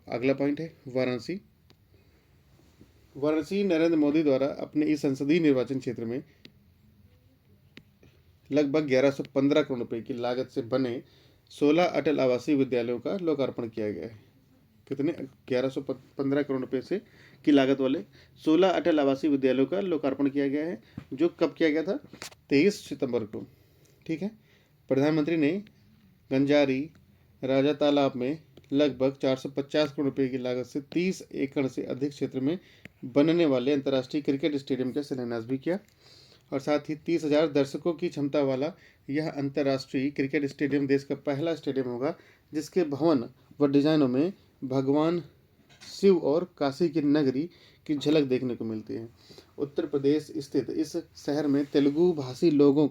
अगला पॉइंट है वाराणसी। वाराणसी नरेंद्र मोदी द्वारा अपने इस संसदीय निर्वाचन क्षेत्र में लगभग 1115 करोड़ रुपए की लागत से बने 16 अटल आवासीय विद्यालयों का लोकार्पण किया गया है। कितने? 1115 करोड़ रुपए से की लागत वाले 16 अटल आवासीय विद्यालयों का लोकार्पण किया गया है, जो कब किया गया था? 23 सितंबर को। ठीक है, प्रधानमंत्री ने गंजारी राजा तालाब में लगभग 450 करोड़ रुपए की लागत से 30 एकड़ से अधिक क्षेत्र में बनने वाले अंतर्राष्ट्रीय क्रिकेट स्टेडियम का शिलान्यास भी किया। और साथ ही 30,000 दर्शकों की क्षमता वाला यह अंतर्राष्ट्रीय क्रिकेट स्टेडियम देश का पहला स्टेडियम होगा जिसके भवन व डिजाइनों में भगवान शिव और काशी की नगरी की झलक देखने को मिलती है। उत्तर प्रदेश स्थित इस शहर में तेलुगु भाषी लोगों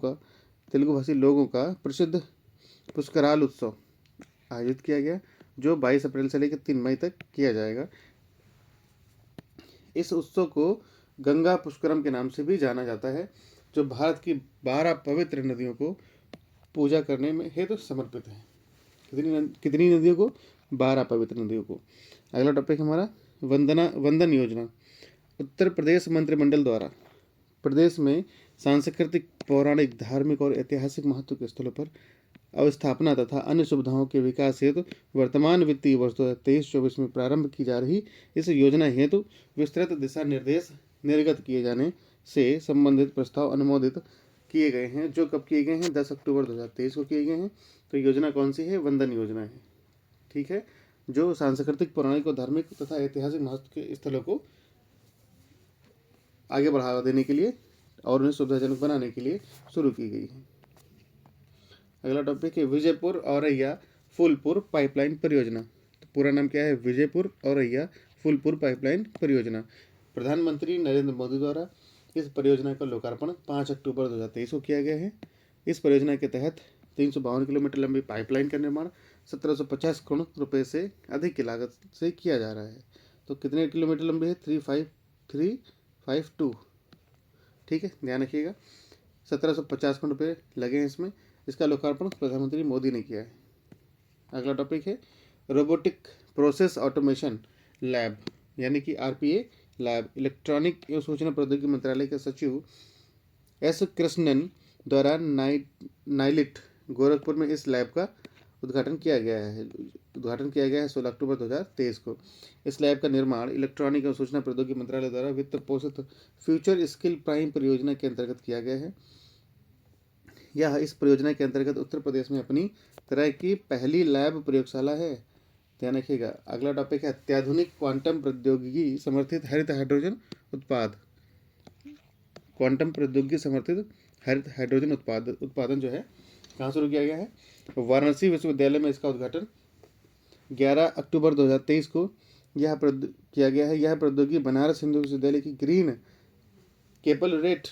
का प्रसिद्ध पुष्कराल उत्सव आयोजित किया गया, जो 22 अप्रैल से लेकर 3 मई तक किया जाएगा। इस उत्सव को गंगा पुष्करम के नाम से भी जाना जाता है, जो भारत की 12 पवित्र नदियों को पूजा करने में हेतु समर्पित है। कितनी नदियों को? 12 पवित्र नदियों को। अगला टॉपिक हमारा वंदन योजना। उत्तर प्रदेश मंत्रिमंडल द्वारा प्रदेश में सांस्कृतिक, पौराणिक, धार्मिक और ऐतिहासिक महत्व के स्थलों पर अवस्थापना तथा अन्य सुविधाओं के विकास हेतु वर्तमान वित्तीय वर्ष 2023-24 में प्रारंभ की जा रही इस योजना हेतु विस्तृत दिशा निर्देश निर्गत किए जाने से संबंधित प्रस्ताव अनुमोदित किए गए हैं, जो कब किए गए हैं? 10 अक्टूबर 2023 को किए गए हैं। तो योजना कौन सी है? वंदन योजना है। ठीक है, जो सांस्कृतिक, पौराणिक और धार्मिक तथा ऐतिहासिक महत्व के स्थलों को आगे बढ़ावा देने के लिए और उन्हें सुविधाजनक बनाने के लिए शुरू की गई है। अगला टॉपिक है विजयपुर औरैया फूलपुर पाइपलाइन परियोजना। तो पूरा नाम क्या है? विजयपुर औरैया फूलपुर पाइपलाइन परियोजना। प्रधानमंत्री नरेंद्र मोदी द्वारा इस परियोजना का लोकार्पण 5 अक्टूबर 2023 को किया गया है। इस परियोजना के तहत 352 किलोमीटर लंबी पाइपलाइन का निर्माण 1750 करोड़ रुपए से अधिक की लागत से किया जा रहा है। तो कितने किलोमीटर लंबी है? 352। ठीक है, ध्यान रखिएगा, 1750 करोड़ रुपये लगे हैं इसमें। इसका लोकार्पण प्रधानमंत्री मोदी ने किया है। अगला टॉपिक है रोबोटिक प्रोसेस ऑटोमेशन लैब। यानी कि आरपीए लैब। इलेक्ट्रॉनिक एवं सूचना प्रौद्योगिकी मंत्रालय के सचिव एस कृष्णन द्वारा नाइलिट गोरखपुर में इस लैब का उद्घाटन किया गया है 16 अक्टूबर 2023 को। इस लैब का निर्माण इलेक्ट्रॉनिक और सूचना प्रौद्योगिकी मंत्रालय द्वारा वित्त पोषित फ्यूचर स्किल प्राइम परियोजना के अंतर्गत किया गया है। यह इस परियोजना के अंतर्गत उत्तर प्रदेश में अपनी तरह की पहली लैब प्रयोगशाला है। ध्यान रखिएगा। अगला टॉपिक है अत्याधुनिक क्वांटम प्रौद्योगिकी समर्थित हरित हाइड्रोजन उत्पाद। क्वांटम प्रौद्योगिकी समर्थित हरित हाइड्रोजन उत्पादन जो है कहाँ शुरू किया गया है? वाराणसी विश्वविद्यालय में इसका उद्घाटन 11 अक्टूबर 2023 को किया गया है। यह प्रौद्योगिकी बनारस हिंदू विश्वविद्यालय की ग्रीन केपलरेट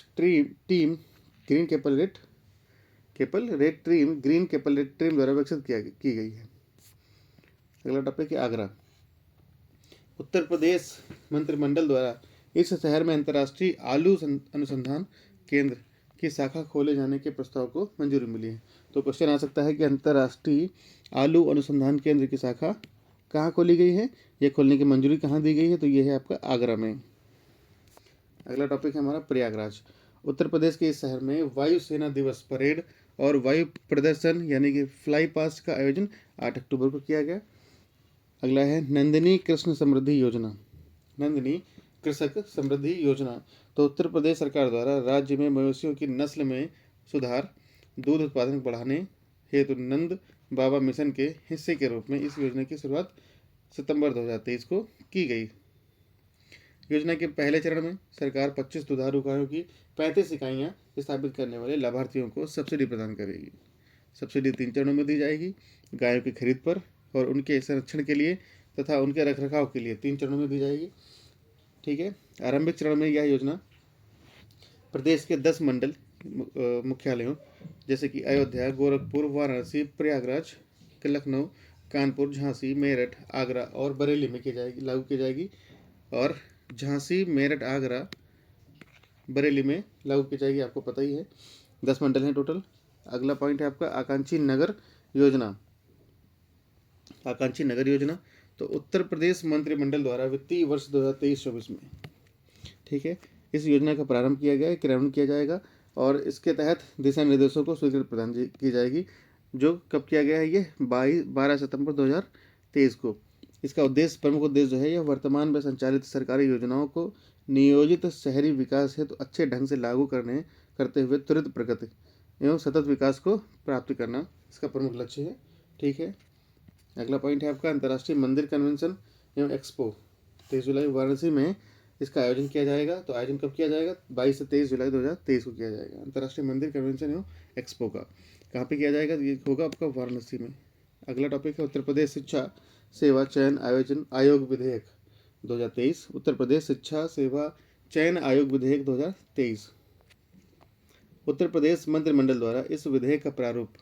टीम द्वारा विकसित की गई है। अगला टॉपिक है आगरा। उत्तर प्रदेश मंत्रिमंडल द्वारा इस शहर में अंतर्राष्ट्रीय आलू अनुसंधान केंद्र की शाखा खोले जाने के प्रस्ताव को मंजूरी मिली है। तो क्वेश्चन आ सकता है कि अंतर्राष्ट्रीय आलू अनुसंधान केंद्र की शाखा कहाँ खोली गई है, ये खोलने की मंजूरी कहाँ दी गई है? तो ये है आपका आगरा में। अगला टॉपिक है हमारा प्रयागराज। उत्तर प्रदेश के इस शहर में वायुसेना दिवस परेड और वायु प्रदर्शन यानी कि फ्लाई पास्ट का आयोजन 8 अक्टूबर को किया गया। अगला है नंदिनी कृष्ण समृद्धि योजना। नंदिनी कृषक समृद्धि योजना तो उत्तर प्रदेश सरकार द्वारा राज्य में मवेशियों की नस्ल में सुधार, दूध उत्पादन बढ़ाने हेतु नंद बाबा मिशन के हिस्से के रूप में इस योजना की शुरुआत सितंबर 2023 को की गई। योजना के पहले चरण में सरकार 25 दुधारू गायों की 35 इकाइयाँ स्थापित करने वाले लाभार्थियों को सब्सिडी प्रदान करेगी। सब्सिडी 3 चरणों में दी जाएगी। गायों की खरीद पर और उनके संरक्षण के लिए तथा उनके रखरखाव के लिए 3 चरणों में दी जाएगी। ठीक है। आरंभिक चरण में यह योजना प्रदेश के 10 मंडल मुख्यालयों जैसे कि अयोध्या, गोरखपुर, वाराणसी, प्रयागराज, लखनऊ, कानपुर, झांसी, मेरठ, आगरा और बरेली में लागू की जाएगी। और झांसी, मेरठ, आगरा, बरेली में लागू की जाएगी, आपको पता ही है। 10 मंडल हैं टोटल। अगला पॉइंट है आपका आकांक्षी नगर योजना। आकांक्षी नगर योजना तो उत्तर प्रदेश मंत्रिमंडल द्वारा वित्तीय वर्ष 2023-24 में, ठीक है, इस योजना का प्रारंभ किया गया है, क्रियान्वयन किया जाएगा और इसके तहत दिशा निर्देशों को स्वीकृति प्रदान की जाएगी। जो कब किया गया है? ये 12 सितंबर 2023 को। इसका प्रमुख उद्देश्य जो है यह वर्तमान में संचालित सरकारी योजनाओं को नियोजित शहरी विकास हेतु अच्छे ढंग से लागू करते हुए त्वरित प्रगति एवं सतत विकास को प्राप्त करना इसका प्रमुख लक्ष्य है। ठीक है। अगला पॉइंट है आपका अंतर्राष्ट्रीय मंदिर कन्वेंशन एवं एक्सपो। 23 जुलाई वाराणसी में इसका आयोजन किया जाएगा। तो आयोजन कब किया जाएगा? 22 से 23 जुलाई 2023 को किया जाएगा। अंतर्राष्ट्रीय मंदिर कन्वेंशन एवं एक्सपो का कहाँ पे किया जाएगा? ये होगा आपका वाराणसी में। अगला टॉपिक है उत्तर प्रदेश शिक्षा सेवा चयन आयोग विधेयक 2023। उत्तर प्रदेश शिक्षा सेवा चयन आयोग विधेयक 2023। उत्तर प्रदेश मंत्रिमंडल द्वारा इस विधेयक का प्रारूप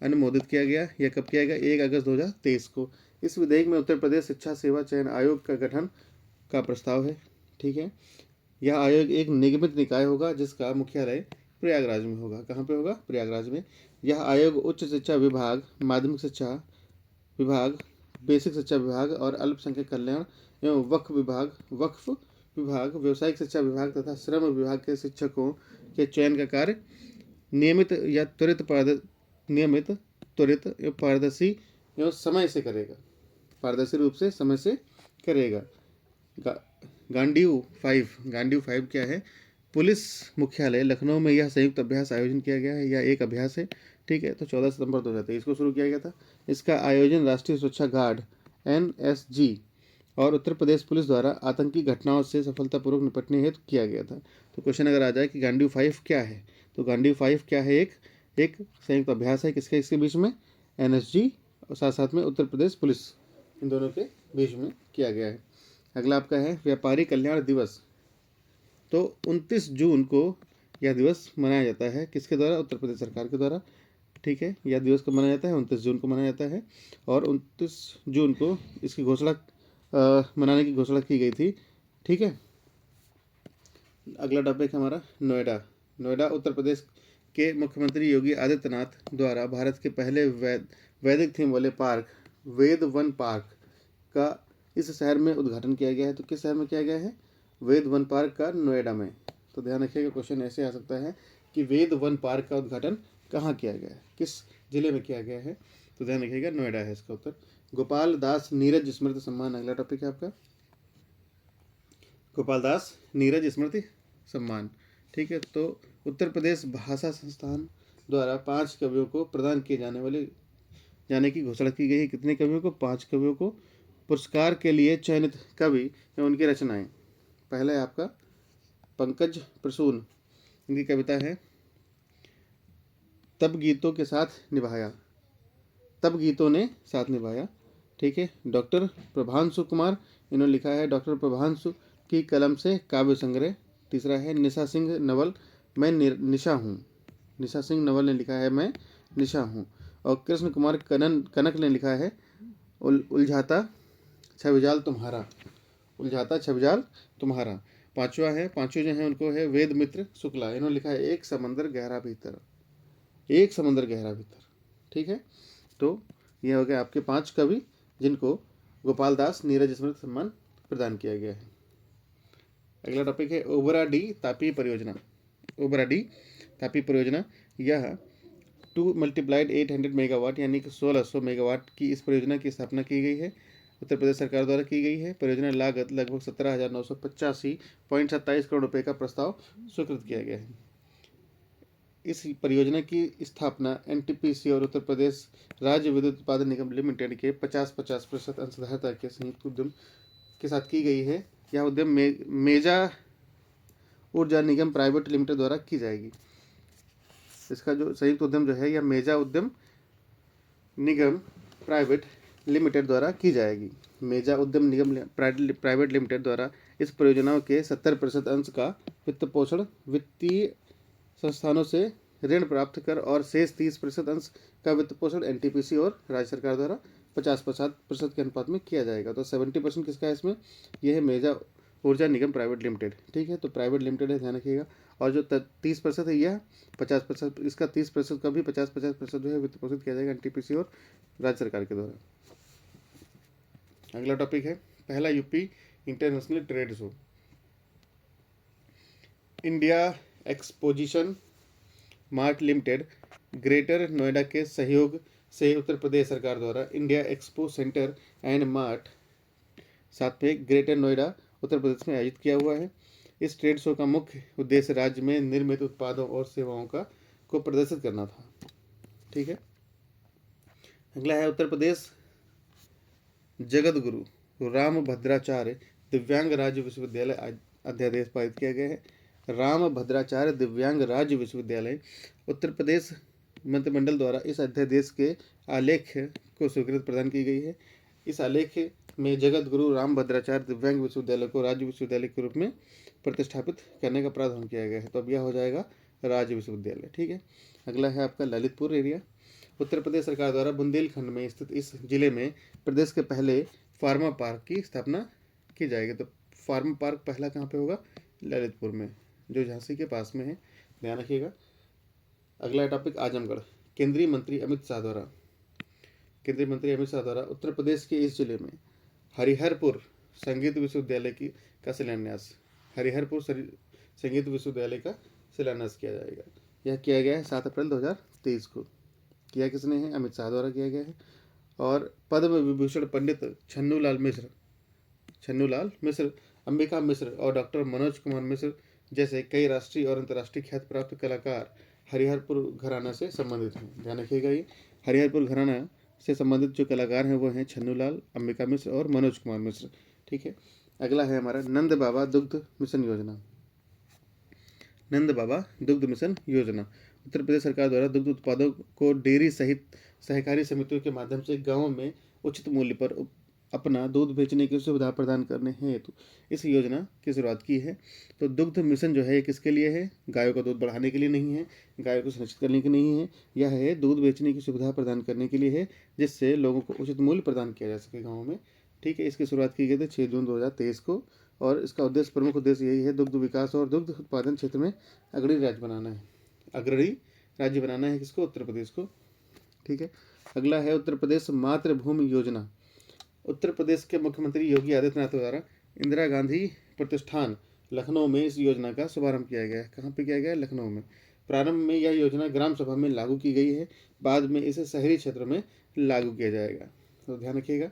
अनुमोदित किया गया। यह कब किया गया? 1 अगस्त 2023 को। इस विधेयक में उत्तर प्रदेश शिक्षा सेवा चयन आयोग का गठन का प्रस्ताव है। ठीक है। यह आयोग एक निगमित निकाय होगा जिसका मुख्यालय प्रयागराज में होगा। कहाँ पे होगा? प्रयागराज में। यह आयोग उच्च शिक्षा विभाग, माध्यमिक शिक्षा विभाग, बेसिक शिक्षा विभाग और अल्पसंख्यक कल्याण एवं वक्फ विभाग, व्यावसायिक शिक्षा विभाग तथा श्रम विभाग के शिक्षकों के चयन का कार्य नियमित त्वरित पारदर्शी एवं समय से करेगा। पारदर्शी रूप से समय से करेगा। गांडीव 5 क्या है? पुलिस मुख्यालय लखनऊ में यह संयुक्त अभ्यास आयोजन किया गया है। यह एक अभ्यास है। ठीक है। तो 14 सितंबर 2023 को शुरू किया गया था। इसका आयोजन राष्ट्रीय सुरक्षा गार्ड NSG और उत्तर प्रदेश पुलिस द्वारा आतंकी घटनाओं से सफलतापूर्वक निपटने हेतु किया गया था। तो क्वेश्चन अगर आ जाए कि गांडीव 5 क्या है, तो गांडीव 5 क्या है? एक संयुक्त अभ्यास है। इसके बीच में NSG और साथ में उत्तर प्रदेश पुलिस, इन दोनों के बीच में किया गया है। अगला आपका है व्यापारी कल्याण दिवस। तो 29 जून को यह दिवस मनाया जाता है। किसके द्वारा? उत्तर प्रदेश सरकार के द्वारा। ठीक है। यह दिवस कब मनाया जाता है? 29 जून को मनाया जाता है और 29 जून को इसकी मनाने की घोषणा की गई थी। ठीक है। अगला टॉपिक है हमारा नोएडा उत्तर प्रदेश के मुख्यमंत्री योगी आदित्यनाथ द्वारा भारत के पहले वैदिक थीम वाले पार्क वेद वन पार्क का इस शहर में उद्घाटन किया गया है। तो किस शहर में किया गया है? वेद वन पार्क का नोएडा में। तो ध्यान रखिएगा, क्वेश्चन ऐसे आ सकता है कि वेद वन पार्क का उद्घाटन कहाँ किया गया है, किस जिले में किया गया है? तो ध्यान रखिएगा, नोएडा है इसका उत्तर। गोपाल दास नीरज स्मृति सम्मान अगला टॉपिक है आपका, गोपाल दास नीरज स्मृति सम्मान। ठीक है, तो उत्तर प्रदेश भाषा संस्थान द्वारा 5 कवियों को प्रदान किए जाने की घोषणा की गई है। कितने कवियों को? 5 कवियों को पुरस्कार के लिए चयनित कवि एवं उनकी रचनाएं। पहला है आपका पंकज प्रसून, इनकी कविता है तब गीतों के साथ निभाया, तब गीतों ने साथ निभाया। ठीक है, डॉक्टर प्रभांशु कुमार, इन्होंने लिखा है डॉक्टर प्रभांशु की कलम से काव्य संग्रह। तीसरा है निशा सिंह नवल, मैं निशा हूँ, निशा सिंह नवल ने लिखा है मैं निशा हूँ। और कृष्ण कुमार कनक ने लिखा है उलझाता छविजाल तुम्हारा, उलझाता छविजाल तुम्हारा। पांचवा है, पांचों जो हैं उनको है वेद मित्र शुक्ला, इन्होंने लिखा है एक समंदर गहरा भीतर, एक समंदर गहरा भीतर। ठीक है, तो ये हो गया आपके 5 कवि जिनको गोपाल दास नीरज स्मृति सम्मान प्रदान किया गया है। अगला टॉपिक है ओबरा डी तापी परियोजना। ओबरा डी तापी परियोजना, यह 2 × 800 मेगावाट यानी कि 1600 मेगावाट की इस परियोजना की स्थापना की गई है, उत्तर प्रदेश सरकार द्वारा की गई है। परियोजना लागत लगभग 17,985.27 करोड़ रुपए का प्रस्ताव स्वीकृत किया गया है। इस परियोजना की स्थापना एनटीपीसी और उत्तर प्रदेश राज्य विद्युत उत्पादन निगम लिमिटेड के 50-50% अंशधारता के संयुक्त उद्यम के साथ की गई है। यह उद्यम मेजा ऊर्जा निगम प्राइवेट लिमिटेड द्वारा की जाएगी। इसका जो संयुक्त उद्यम जो है यह मेजा उद्यम निगम प्राइवेट लिमिटेड द्वारा की जाएगी। मेजा उद्यम निगम प्राइवेट लिमिटेड द्वारा इस परियोजनाओं के 70% अंश का वित्त पोषण वित्तीय संस्थानों से ऋण प्राप्त कर और शेष 30% अंश का वित्त पोषण एनटीपीसी और राज्य सरकार द्वारा 50-50% के अनुपात में किया जाएगा। तो 70% किसका है इसमें? यह है मेजा ऊर्जा निगम प्राइवेट लिमिटेड। ठीक है, तो प्राइवेट लिमिटेड है, ध्यान रखिएगा। और जो 30% है यह 50%, इसका 30% का भी 50-50% जो है वित्त पोषित किया जाएगा एनटीपीसी और राज्य सरकार के द्वारा। अगला टॉपिक है पहला UP international trade show. India exposition mart limited greater Noida के सहयोग से उत्तर प्रदेश सरकार द्वारा India expo centre and mart साथ में ग्रेटर नोएडा उत्तर प्रदेश में आयोजित किया हुआ है। इस ट्रेड शो का मुख्य उद्देश्य राज्य में निर्मित उत्पादों और सेवाओं को प्रदर्शित करना था। ठीक है, अगला है उत्तर प्रदेश जगत गुरु राम भद्राचार्य दिव्यांग राज्य विश्वविद्यालय अध्यादेश पारित किया गया है। राम भद्राचार्य दिव्यांग राज्य विश्वविद्यालय उत्तर प्रदेश मंत्रिमंडल द्वारा इस अध्यादेश के आलेख को स्वीकृति प्रदान की गई है। इस आलेख में जगत गुरु राम भद्राचार्य दिव्यांग विश्वविद्यालय को राज्य विश्वविद्यालय के रूप में प्रतिष्ठापित करने का प्रावधान किया गया है। तो अब यह हो जाएगा राज्य विश्वविद्यालय। ठीक है, अगला है आपका ललितपुर एरिया। उत्तर प्रदेश सरकार द्वारा बुंदेलखंड में स्थित इस जिले में प्रदेश के पहले फार्मा पार्क की स्थापना की जाएगी। तो फार्मा पार्क पहला कहाँ पे होगा? ललितपुर में, जो झांसी के पास में है, ध्यान रखिएगा। अगला टॉपिक आजमगढ़। केंद्रीय मंत्री अमित शाह द्वारा उत्तर प्रदेश के इस जिले में हरिहरपुर संगीत विश्वविद्यालय का शिलान्यास, हरिहरपुर संगीत विश्वविद्यालय का शिलान्यास किया जाएगा। यह किया गया है 7 अप्रैल 2023 को। किया किसने है? अमित शाह द्वारा किया गया है। और पद्म विभूषण पंडित छन्नूलाल मिश्र, अंबिका मिश्र और डॉक्टर मनोज कुमार मिश्र जैसे कई राष्ट्रीय और अंतर्राष्ट्रीय ख्याति प्राप्त कलाकार हरिहरपुर घराना से संबंधित हैं। ध्यान रखिएगा, ये हरिहरपुर घराना से संबंधित जो कलाकार हैं वो हैं छन्नूलाल, अंबिका मिश्र और मनोज कुमार मिश्र। ठीक है, अगला है हमारा नंद बाबा दुग्ध मिशन योजना। नंद बाबा दुग्ध मिशन योजना उत्तर प्रदेश सरकार द्वारा दुग्ध उत्पादों को डेयरी सहित सहकारी समितियों के माध्यम से गाँवों में उचित मूल्य पर अपना दूध बेचने की सुविधा प्रदान करने हेतु इस योजना की शुरुआत की है। तो दुग्ध मिशन जो है ये किसके लिए है? गायों का दूध बढ़ाने के लिए नहीं है, गायों को सुनिश्चित करने के लिए नहीं है, यह है दूध बेचने की सुविधा प्रदान करने के लिए है, जिससे लोगों को उचित मूल्य प्रदान किया जा सके गाँव में। ठीक है, इसकी शुरुआत की गई थी 6 जून 2023 को। और इसका उद्देश्य, प्रमुख उद्देश्य यही है दुग्ध विकास और दुग्ध उत्पादन क्षेत्र में अग्रणी राज्य बनाना है किसको? उत्तर प्रदेश को। ठीक है, अगला है उत्तर प्रदेश मातृभूमि योजना। उत्तर प्रदेश के मुख्यमंत्री योगी आदित्यनाथ द्वारा इंदिरा गांधी प्रतिष्ठान लखनऊ में इस योजना का शुभारंभ किया गया है। कहाँ पे किया गया है? लखनऊ में। प्रारंभ में यह योजना ग्राम सभा में लागू की गई है, बाद में इसे शहरी क्षेत्र में लागू किया जाएगा। तो ध्यान रखिएगा,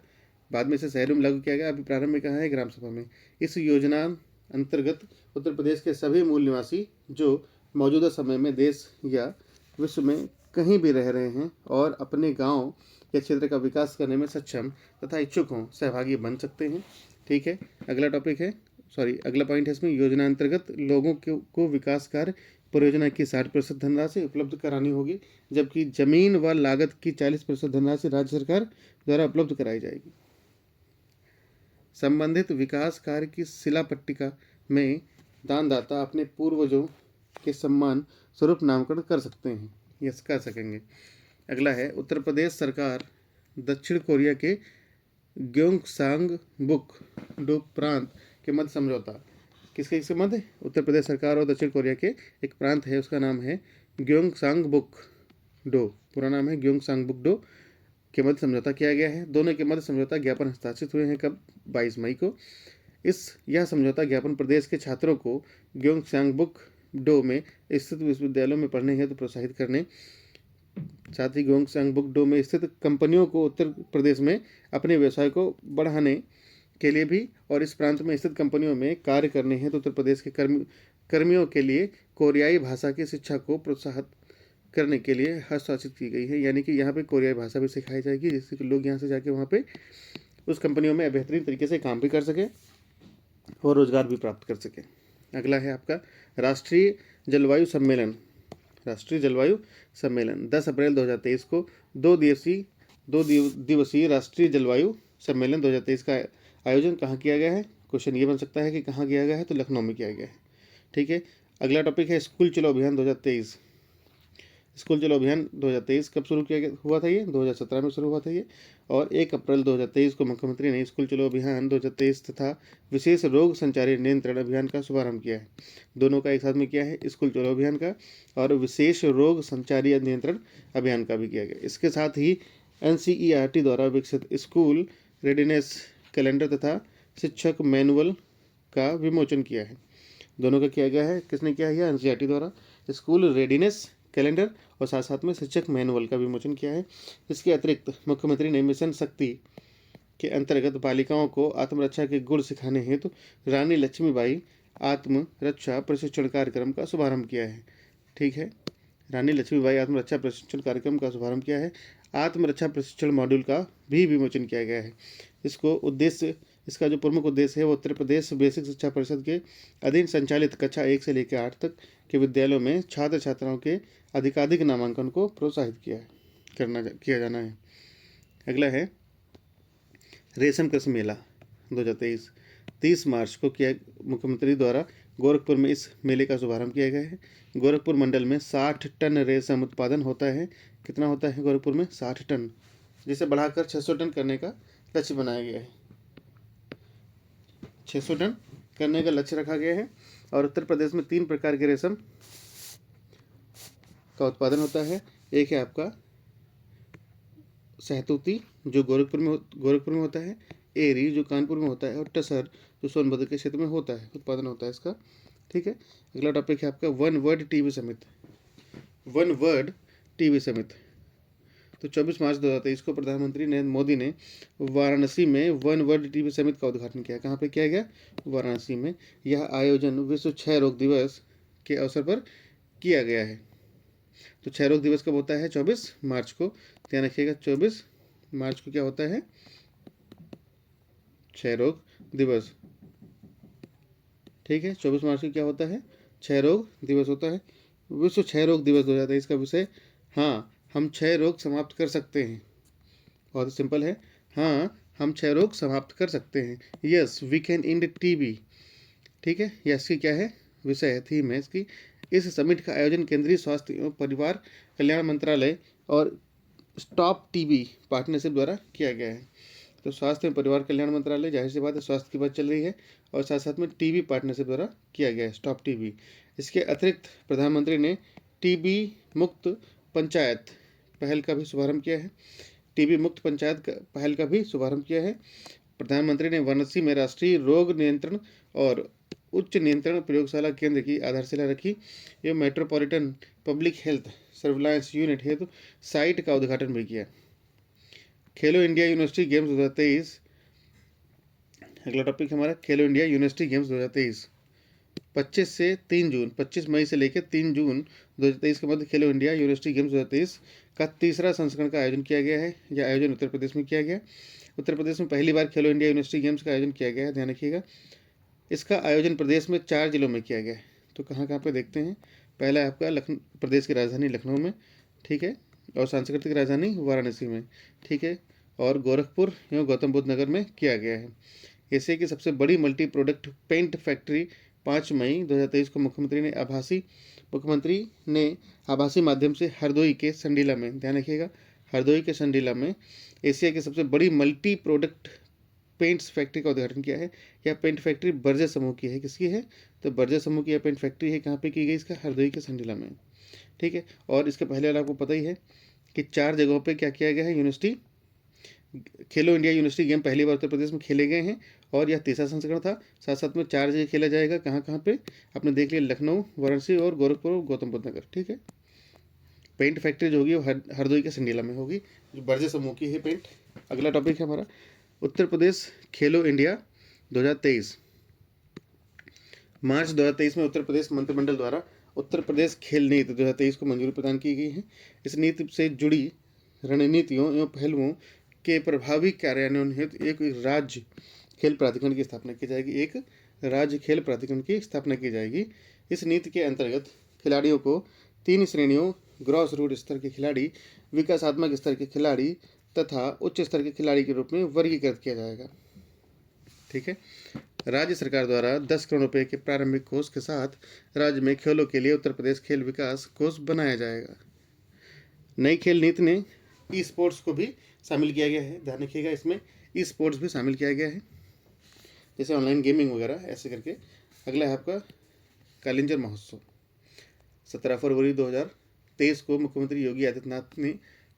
बाद में इसे शहरों में लागू किया गया, अभी प्रारंभ में कहाँ है? ग्राम सभा में। इस योजना अंतर्गत उत्तर प्रदेश के सभी मूल निवासी जो मौजूदा समय में देश या विश्व में कहीं भी रह रहे हैं और अपने गांव या क्षेत्र का विकास करने में सक्षम तथा इच्छुक हों, सहभागी बन सकते हैं। ठीक है, अगला टॉपिक है, अगला पॉइंट है इसमें, योजना अंतर्गत लोगों को विकास कार्य परियोजना की 60% धनराशि उपलब्ध करानी होगी, जबकि जमीन व लागत की 40% धनराशि राज्य सरकार द्वारा उपलब्ध कराई जाएगी। संबंधित विकास कार्य की शिला पट्टिका में दानदाता अपने पूर्वजों के सम्मान स्वरूप नामकरण कर सकते हैं, यस कर सकेंगे। अगला है, उत्तर प्रदेश सरकार दक्षिण कोरिया के ग्योंगसांगबुक डो प्रांत के मध्य समझौता, किसके मध्य? उत्तर प्रदेश सरकार और दक्षिण कोरिया के एक प्रांत है, उसका नाम है ग्योंगसांगबुक डो, पूरा नाम है ग्योंगसांगबुक डो के मध्य समझौता किया गया है। दोनों के मध्य समझौता ज्ञापन हस्ताक्षरित हुए हैं कब? 22 मई को। यह समझौता ज्ञापन प्रदेश के छात्रों को ग्योंगसांगबुक डो में स्थित विश्वविद्यालयों में पढ़ने हेतु प्रोत्साहित करने, साथ ही ग्योंगसांगबुक डो में स्थित कंपनियों को उत्तर प्रदेश में अपने व्यवसाय को बढ़ाने के लिए भी और इस प्रांत में स्थित कंपनियों में कार्य करने हैं तो उत्तर प्रदेश के कर्मियों के लिए कोरियाई भाषा की शिक्षा को प्रोत्साहित करने के लिए हस्ताक्षरित की गई है। यानी कि यहाँ पे कोरियाई भाषा भी सिखाई जाएगी, जिससे कि लोग यहाँ से जाके वहाँ पे उस कंपनियों में बेहतरीन तरीके से काम भी कर सके और रोजगार भी प्राप्त कर सके। अगला है आपका राष्ट्रीय जलवायु सम्मेलन। राष्ट्रीय जलवायु सम्मेलन 10 अप्रैल 2023 को दो दिवसीय राष्ट्रीय जलवायु सम्मेलन 2023 का आयोजन कहाँ किया गया है? क्वेश्चन ये बन सकता है कि कहाँ किया गया है, तो लखनऊ में किया गया है। ठीक है, अगला टॉपिक है स्कूल चलो अभियान 2023। स्कूल चलो अभियान 2023 कब शुरू किया हुआ था? ये 2017 में शुरू हुआ था ये, और 1 अप्रैल 2023 को मुख्यमंत्री ने स्कूल चलो अभियान 2023 तथा विशेष रोग संचारी नियंत्रण अभियान का शुभारंभ किया है। दोनों का एक साथ में किया है, स्कूल चलो अभियान का और विशेष रोग संचारी नियंत्रण अभियान का भी किया गया। इसके साथ ही NCERT द्वारा विकसित स्कूल रेडीनेस कैलेंडर तथा शिक्षक मैनुअल का विमोचन किया है। दोनों का किया गया है, किसने किया है? NCERT द्वारा स्कूल रेडीनेस कैलेंडर और साथ साथ में शिक्षक मैनुअल का विमोचन किया है। इसके अतिरिक्त मुख्यमंत्री ने मिशन शक्ति के अंतर्गत बालिकाओं को आत्मरक्षा के गुण सिखाने हेतु रानी लक्ष्मीबाई आत्मरक्षा प्रशिक्षण कार्यक्रम का शुभारंभ किया है। ठीक है, रानी लक्ष्मीबाई आत्मरक्षा प्रशिक्षण कार्यक्रम का शुभारंभ किया है। आत्मरक्षा प्रशिक्षण मॉड्यूल का भी विमोचन किया गया है। इसका जो प्रमुख उद्देश्य है वो उत्तर प्रदेश बेसिक शिक्षा परिषद के अधीन संचालित कक्षा 1 से लेकर 8 तक के विद्यालयों में छात्र छात्राओं के अधिकाधिक नामांकन को प्रोत्साहित किया जाना है। अगला है रेशम कृषि मेला 2023। 30 मार्च को किया मुख्यमंत्री द्वारा गोरखपुर में इस मेले का शुभारंभ किया गया है। गोरखपुर मंडल में 60 टन रेशम उत्पादन होता है। कितना होता है गोरखपुर में? 60 टन, जिसे बढ़ाकर 600 टन करने का लक्ष्य बनाया गया है। 600 टन करने का लक्ष्य रखा गया है। और उत्तर प्रदेश में 3 प्रकार के रेशम का उत्पादन होता है। एक है आपका सहतूती जो गोरखपुर में होता है, एरी जो कानपुर में होता है, और टसर जो सोनभद्र के क्षेत्र में होता है, उत्पादन होता है इसका। ठीक है, अगला टॉपिक है आपका one world TB summit. One world TB summit तो 24 मार्च 2023 को प्रधानमंत्री नरेंद्र मोदी ने वाराणसी में वन वर्ल्ड टीबी समिट का उद्घाटन किया। कहाँ पे किया गया? वाराणसी में। यह आयोजन विश्व क्षय रोग दिवस के अवसर पर किया गया है। तो क्षय रोग दिवस कब होता है? 24 मार्च को। ध्यान रखिएगा, 24 मार्च को क्या होता है? क्षय रोग दिवस। ठीक है, 24 मार्च को क्या होता है? क्षय रोग दिवस होता है। विश्व क्षय रोग दिवस 2023 का विषय, हाँ हम क्षय रोग समाप्त कर सकते हैं। बहुत सिंपल है, हाँ हम क्षय रोग समाप्त कर सकते हैं। Yes we can end TB. ठीक है, यस की क्या है? विषय है, थीम है इसकी। इस समिट का आयोजन केंद्रीय स्वास्थ्य एवं परिवार कल्याण मंत्रालय और स्टॉप टीबी पार्टनरशिप द्वारा किया गया है। तो स्वास्थ्य एवं परिवार कल्याण मंत्रालय, जाहिर सी बात है स्वास्थ्य की बात चल रही है, और साथ साथ में टीबी पार्टनरशिप द्वारा किया गया है, स्टॉप टीबी। इसके अतिरिक्त प्रधानमंत्री ने टीबी मुक्त पंचायत पहल का भी शुभारंभ किया है। टीबी मुक्त पंचायत पहल का भी शुभारंभ किया है। प्रधानमंत्री ने वाराणसी में राष्ट्रीय रोग नियंत्रण और उच्च नियंत्रण प्रयोगशाला केंद्र की आधारशिला रखी एवं metropolitan public health surveillance unit हेतु साइट का उद्घाटन भी किया। खेलो इंडिया यूनिवर्सिटी गेम्स 2023, अगला टॉपिक हमारा खेलो इंडिया यूनिवर्सिटी गेम्स 2023 25 मई से लेकर 3 जून 2023 के मध्य खेलो इंडिया यूनिवर्सिटी गेम्स 2023 का तीसरा संस्करण का आयोजन किया गया है। यह आयोजन उत्तर प्रदेश में किया गया। उत्तर प्रदेश में पहली बार खेलो इंडिया यूनिवर्सिटी गेम्स का आयोजन किया गया है, ध्यान रखिएगा। इसका आयोजन प्रदेश में 4 जिलों में किया गया है। तो कहाँ कहाँ पे देखते हैं, पहला है आपका लखनऊ, प्रदेश की राजधानी लखनऊ में, ठीक है, और सांस्कृतिक राजधानी वाराणसी में, ठीक है, और गोरखपुर एवं गौतम बुद्ध नगर में किया गया है। एशिया की सबसे बड़ी मल्टी प्रोडक्ट पेंट फैक्ट्री 5 मई 2023 को मुख्यमंत्री ने आभासी माध्यम से हरदोई के संडीला में, ध्यान रखिएगा, हरदोई के संडीला में एशिया की सबसे बड़ी मल्टी प्रोडक्ट पेंट्स फैक्ट्री का उद्घाटन किया है। यह पेंट फैक्ट्री बर्जे समूह की है। किसकी है? तो बर्जे समूह की यह पेंट फैक्ट्री है। कहाँ पे की गई? इसका हरदोई के संडीला में, ठीक है। और इसके पहले वाला आपको पता ही है कि 4 जगहों पे क्या किया गया है, यूनिवर्सिटी खेलो इंडिया यूनिवर्सिटी गेम पहली बार उत्तर प्रदेश में खेले गए हैं और यह तीसरा संस्करण था। साथ साथ में 4 जगह खेला जाएगा। कहाँ कहाँ पे आपने देख लिया, लखनऊ, वाराणसी और गोरखपुर और गौतम बुद्ध नगर, ठीक है। पेंट फैक्ट्री जो होगी वो हरदोई के संडीला में होगी, जो बर्जे समूह की है पेंट। अगला टॉपिक है हमारा उत्तर प्रदेश खेलो इंडिया 2023। मार्च 2023 में उत्तर प्रदेश मंत्रिमंडल द्वारा उत्तर प्रदेश खेल नीति 2023 को मंजूरी प्रदान की गई है। इस नीति से जुड़ी रणनीतियों एवं पहलुओं के प्रभावी कार्यान्वयन हेतु एक राज्य खेल प्राधिकरण की स्थापना की जाएगी। एक राज्य खेल प्राधिकरण की स्थापना की जाएगी। इस नीति के अंतर्गत खिलाड़ियों को 3 श्रेणियों, ग्रॉस रूट स्तर के खिलाड़ी, विकासात्मक स्तर के खिलाड़ी तथा उच्च स्तर के खिलाड़ी के रूप में वर्गीकृत किया जाएगा, ठीक है। राज्य सरकार द्वारा 10 करोड़ रुपए के प्रारंभिक कोष के साथ राज्य में खेलों के लिए उत्तर प्रदेश खेल विकास कोष बनाया जाएगा। नई खेल नीति में ई स्पोर्ट्स को भी शामिल किया गया है, ध्यान रखिएगा, इसमें ई स्पोर्ट्स भी शामिल किया गया है, जैसे ऑनलाइन गेमिंग वगैरह ऐसे करके। अगला है आपका कालिंजर महोत्सव। 17 फरवरी 2023 को मुख्यमंत्री योगी आदित्यनाथ ने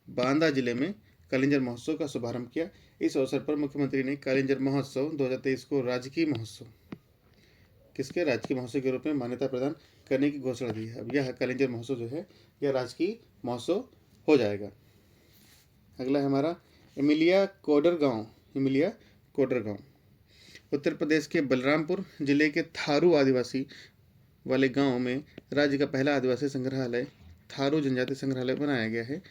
बांदा जिले में कालिंजर महोत्सव का शुभारंभ किया। इस अवसर पर मुख्यमंत्री ने कालिंजर महोत्सव 2023 को राजकीय महोत्सव, किसके? राजकीय महोत्सव के रूप में मान्यता प्रदान करने की घोषणा दी है। अब यह कालिंजर महोत्सव जो है यह राजकीय महोत्सव हो जाएगा। अगला है हमारा एमिलिया कोडर गांव। उत्तर प्रदेश के बलरामपुर जिले के थारू आदिवासी वाले गांव में राज्य का पहला आदिवासी संग्रहालय थारू जनजाति संग्रहालय बनाया गया है,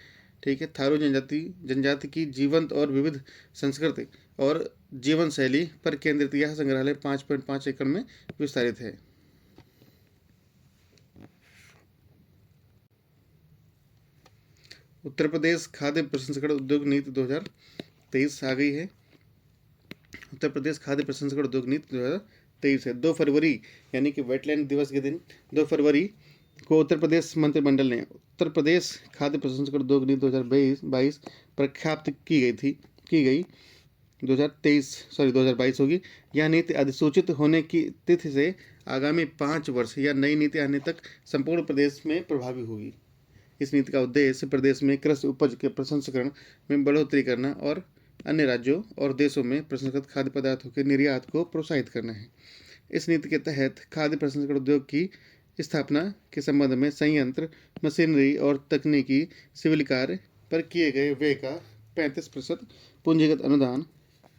ठीक है। थारू जनजाति की जीवंत और विविध संस्कृति और जीवन शैली पर केंद्रित यह संग्रहालय 5.5 एकड़ में विस्तारित है। उत्तर प्रदेश खाद्य प्रसंस्करण उद्योग नीति 2023 आ गई है। उत्तर प्रदेश खाद्य प्रसंस्करण उद्योग नीति 2023 है। 2 फरवरी यानी कि वेटलैंड दिवस के दिन 2 फरवरी को उत्तर प्रदेश मंत्रिमंडल ने उत्तर प्रदेश खाद्य प्रसंस्करण उद्योग नीति 2022 प्रख्यापित की गई 2022 होगी। यह नीति अधिसूचित होने की तिथि से आगामी 5 वर्ष या नई नीति आने तक संपूर्ण प्रदेश में प्रभावी होगी। इस नीति का उद्देश्य प्रदेश में कृषि उपज के प्रसंस्करण में बढ़ोतरी करना और अन्य राज्यों और देशों में प्रसंस्कृत खाद्य पदार्थों के निर्यात को प्रोत्साहित करना है। इस नीति के तहत खाद्य प्रसंस्करण उद्योग की स्थापना के संबंध में संयंत्र, मशीनरी और तकनीकी सिविल कार्य पर किए गए व्यय का 35% पूंजीगत अनुदान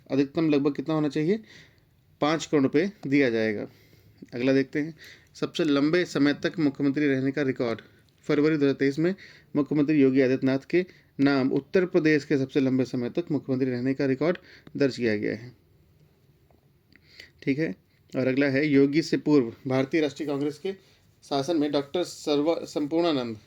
अधिकतम लगभग कितना होना चाहिए? 5 करोड़ रुपये दिया जाएगा। अगला देखते हैं, सबसे लंबे समय तक मुख्यमंत्री रहने का रिकॉर्ड। फरवरी 2023 में मुख्यमंत्री योगी आदित्यनाथ के नाम उत्तर प्रदेश के सबसे लंबे समय तक मुख्यमंत्री रहने का रिकॉर्ड दर्ज किया गया है, ठीक है। और अगला है, योगी से पूर्व भारतीय राष्ट्रीय कांग्रेस के शासन में डॉक्टर संपूर्णानंद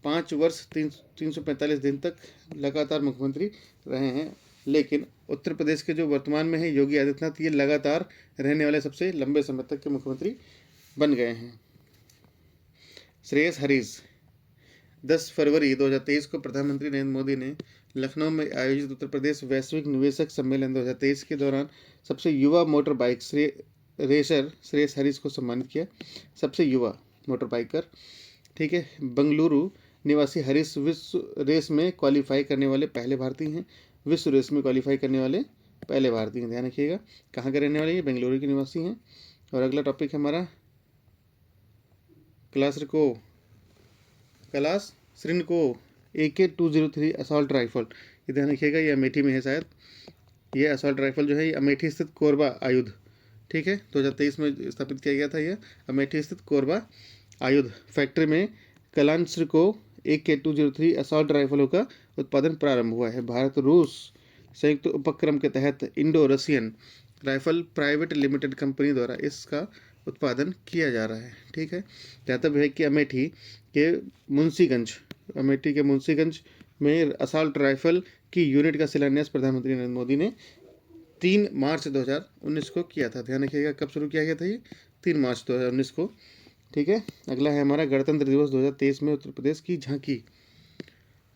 5 वर्ष 345 दिन तक लगातार मुख्यमंत्री रहे हैं। लेकिन उत्तर प्रदेश के जो वर्तमान में है योगी आदित्यनाथ, ये लगातार रहने वाले सबसे लंबे समय तक के मुख्यमंत्री बन गए हैं। श्रेयस हरीश। 10 फरवरी 2023 को प्रधानमंत्री नरेंद्र मोदी ने लखनऊ में आयोजित उत्तर प्रदेश वैश्विक निवेशक सम्मेलन 2023 के दौरान सबसे युवा motor bike racer Shreyas Harish को सम्मानित किया। सबसे युवा मोटर बाइकर, ठीक है। बंगलुरु निवासी हरीश विश्व रेस में क्वालिफाई करने वाले पहले भारतीय हैं। विश्व रेस में क्वालिफाई करने वाले पहले भारतीय हैं, ध्यान रखिएगा। कहाँ के रहने वाले ये? बेंगलुरु के निवासी हैं। और अगला टॉपिक है हमारा कैलाश श्रीनको AK-203 असॉल्ट राइफल। ये ध्यान रखिएगा, ये अमेठी में है शायद। ये असॉल्ट राइफल जो है ये अमेठी स्थित कोरबा आयुध, ठीक है, 2023 में स्थापित किया गया था। ये अमेठी स्थित कोरबा आयुध फैक्ट्री में कैलाश को AK-203 असॉल्ट राइफलों का उत्पादन प्रारंभ हुआ है। भारत रूस संयुक्त उपक्रम के तहत Indo Russian rifle private limited company द्वारा इसका उत्पादन किया जा रहा है, ठीक है। ध्यातव्य है कि अमेठी के मुंशीगंज में असॉल्ट राइफल की यूनिट का शिलान्यास प्रधानमंत्री नरेंद्र मोदी ने 3 मार्च 2019 को किया था। ध्यान रखिएगा, कब शुरू किया गया था ये? 3 मार्च 2019 को, ठीक है। अगला है हमारा गणतंत्र दिवस 2023 में उत्तर प्रदेश की झांकी।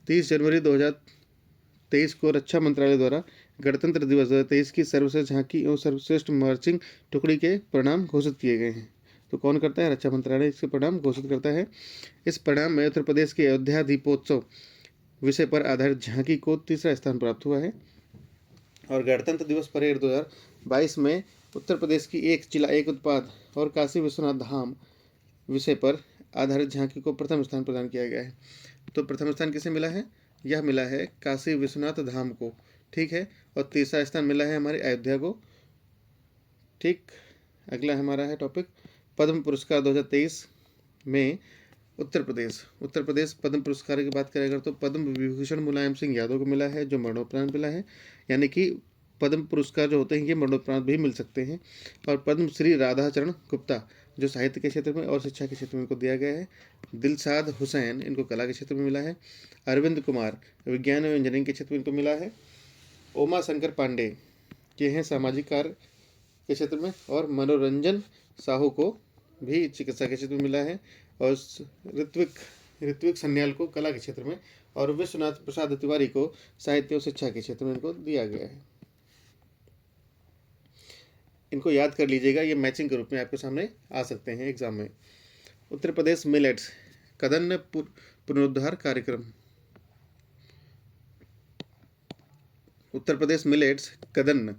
30 जनवरी 2023 को रक्षा मंत्रालय द्वारा गणतंत्र दिवस 2023 की सर्वश्रेष्ठ झांकी एवं सर्वश्रेष्ठ मार्चिंग टुकड़ी के परिणाम घोषित किए गए हैं। तो कौन करता है? रक्षा मंत्रालय इसके परिणाम घोषित करता है। इस परिणाम में उत्तर प्रदेश के अयोध्या दीपोत्सव विषय पर आधारित झांकी को 3रा स्थान प्राप्त हुआ है। और गणतंत्र दिवस परेड 2022 में उत्तर प्रदेश की एक जिला एक उत्पाद और काशी विश्वनाथ धाम विषय पर आधारित झांकी को प्रथम स्थान प्रदान किया गया है। तो प्रथम स्थान किसे मिला है? यह मिला है काशी विश्वनाथ धाम को, ठीक है। और 3रा स्थान मिला है हमारे अयोध्या को, ठीक। अगला हमारा है टॉपिक पद्म पुरस्कार 2023 में उत्तर प्रदेश पद्म पुरस्कार की बात करें अगर तो पद्म विभूषण मुलायम सिंह यादव को मिला है, जो मरणोपरांत मिला है। यानी कि पद्म पुरस्कार जो होते हैं ये मरणोपरांत भी मिल सकते हैं। और पद्म श्री राधाचरण गुप्ता जो साहित्य के क्षेत्र में और शिक्षा के क्षेत्र में इनको दिया गया है। दिलशाद हुसैन इनको कला के क्षेत्र में मिला है। अरविंद कुमार विज्ञान एवं इंजीनियरिंग के क्षेत्र में इनको मिला है। उमा शंकर पांडे ये हैं सामाजिक कार्य के क्षेत्र में। और मनोरंजन साहू को भी चिकित्सा के क्षेत्र में मिला है। और ऋत्विक सन्याल को कला के क्षेत्र में। और विश्वनाथ प्रसाद तिवारी को साहित्य और शिक्षा के क्षेत्र में इनको दिया गया है। इनको याद कर लीजिएगा, ये मैचिंग के रूप में आपके सामने आ सकते हैं एग्जाम में। उत्तर प्रदेश मिलेट्स कदन्न पुनरुद्धार कार्यक्रम। उत्तर प्रदेश मिलेट्स कदन्न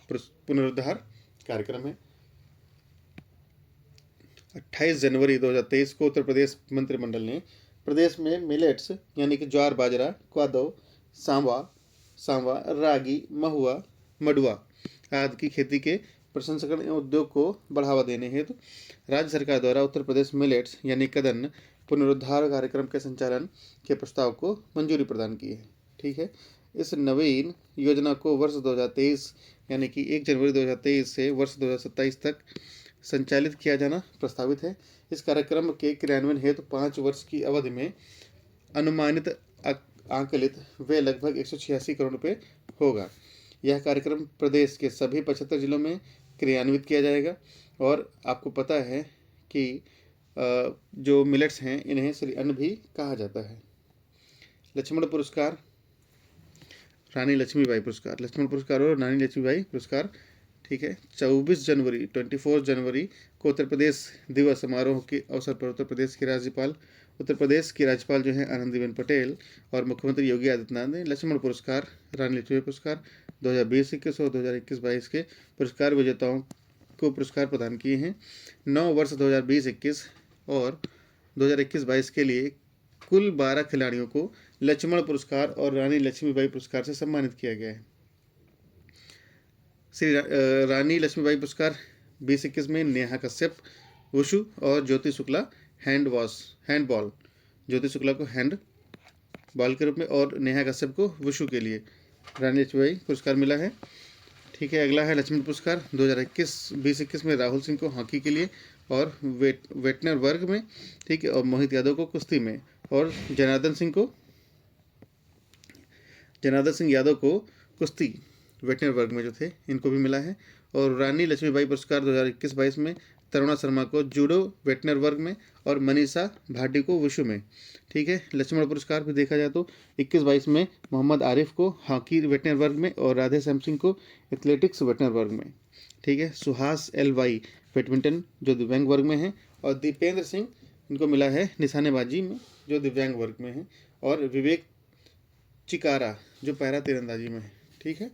पुनरुद्धार कार्यक्रम है। 28 जनवरी 2023 को उत्तर प्रदेश मंत्रिमंडल ने प्रदेश में मिलेट्स यानी कि ज्वार बाजरा, कोदो, सांवा, रागी, महुआ, मडुआ आदि की खेती के प्रसंस्करण एवं उद्योग को बढ़ावा देने हेतु राज्य सरकार द्वारा उत्तर प्रदेश मिलेट्स यानी कदन्न पुनरुद्धार कार्यक्रम के संचालन के प्रस्ताव को मंजूरी प्रदान की है, ठीक है। इस नवीन योजना को वर्ष 2023 यानी कि 1 जनवरी 2023 से वर्ष 2027 तक संचालित किया जाना प्रस्तावित है। इस कार्यक्रम के क्रियान्वयन हेतु 5 वर्ष की अवधि में अनुमानित आंकलित व्यय लगभग 186 करोड़ रुपये होगा। यह कार्यक्रम प्रदेश के सभी 75 जिलों में क्रियान्वित किया जाएगा। और आपको पता है कि जो मिलेट्स हैं इन्हें श्री अन्न भी कहा जाता है। लक्ष्मण पुरस्कार, रानी लक्ष्मीबाई पुरस्कार, लक्ष्मण पुरस्कार और रानी लक्ष्मीबाई पुरस्कार, ठीक है। 24 जनवरी को उत्तर प्रदेश दिवस समारोह के अवसर पर उत्तर प्रदेश की राज्यपाल जो है आनंदीबेन पटेल और मुख्यमंत्री योगी आदित्यनाथ ने लक्ष्मण पुरस्कार, रानी लक्ष्मीबाई पुरस्कार 2020-21 और 2021-22 के पुरस्कार विजेताओं को पुरस्कार प्रदान किए हैं। 9 वर्ष 2020-21 और 2021-22 के लिए कुल 12 खिलाड़ियों को लक्ष्मण पुरस्कार और रानी लक्ष्मीबाई पुरस्कार से सम्मानित किया गया है। श्री रानी लक्ष्मीबाई पुरस्कार 2021 में नेहा कश्यप वुशु और ज्योति शुक्ला हैंडबॉल, ज्योति शुक्ला को हैंड बॉल के रूप में और नेहा कश्यप को वुशु के लिए रानी लक्ष्मीबाई पुरस्कार मिला है, ठीक है। अगला है लक्ष्मण पुरस्कार 2021 में राहुल सिंह को हॉकी के लिए और वेटनर वर्ग में, ठीक है। और मोहित यादव को कुश्ती में और जनार्दन सिंह यादव को कुश्ती वेटनर वर्ग में जो थे इनको भी मिला है। और रानी लक्ष्मीबाई पुरस्कार 2021-22 में तरुणा शर्मा को जूडो वेटनर वर्ग में और मनीषा भाटी को वुशु में, ठीक है। लक्ष्मण पुरस्कार भी देखा जाए तो 21-22 में मोहम्मद आरिफ को हॉकी वेटनर वर्ग में और राधे श्याम सिंह को एथलेटिक्स वेटनर वर्ग में, ठीक है। सुहास LY बैडमिंटन जो दिव्यांग वर्ग में है और दीपेंद्र सिंह इनको मिला है निशानेबाजी में जो दिव्यांग वर्ग में है, और विवेक चिकारा जो पैरा तीरंदाजी में है। ठीक है,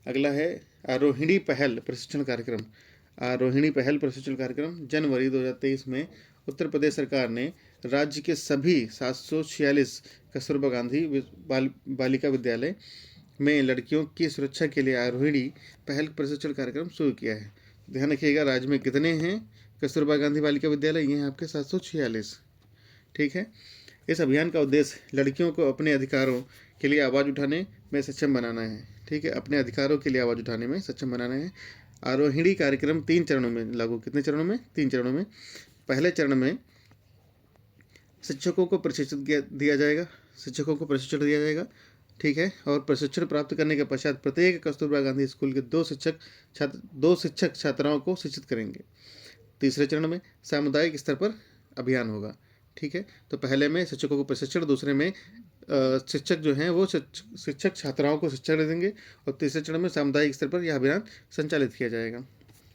अगला है आरोहिणी पहल प्रशिक्षण कार्यक्रम। आरोहिणी पहल प्रशिक्षण कार्यक्रम जनवरी 2023 में उत्तर प्रदेश सरकार ने राज्य के सभी 746 कस्तूरबा गांधी बालिका विद्यालय में लड़कियों की सुरक्षा के लिए आरोहिणी पहल प्रशिक्षण कार्यक्रम शुरू किया है। ध्यान रखिएगा, राज्य में कितने हैं कस्तूरबा गांधी बालिका विद्यालय? ये हैं आपके 746। ठीक है, इस अभियान का उद्देश्य लड़कियों को अपने अधिकारों के लिए आवाज़ उठाने में सक्षम बनाना है। ठीक है, अपने अधिकारों के लिए आवाज़ उठाने में सक्षम बनाना है। आरोहिणी कार्यक्रम 3 चरणों में लागू। कितने चरणों में? 3 चरणों में। पहले चरण में शिक्षकों को प्रशिक्षण दिया जाएगा, ठीक है, और प्रशिक्षण प्राप्त करने के पश्चात प्रत्येक कस्तूरबा गांधी स्कूल के 2 शिक्षक छात्राओं को शिक्षित करेंगे। तीसरे चरण में सामुदायिक स्तर पर अभियान होगा। ठीक है, तो पहले में शिक्षकों को प्रशिक्षण, दूसरे में शिक्षक जो हैं वो शिक्षक छात्राओं को शिक्षण देंगे, और तीसरे चरण में सामुदायिक स्तर पर यह अभियान संचालित किया जाएगा।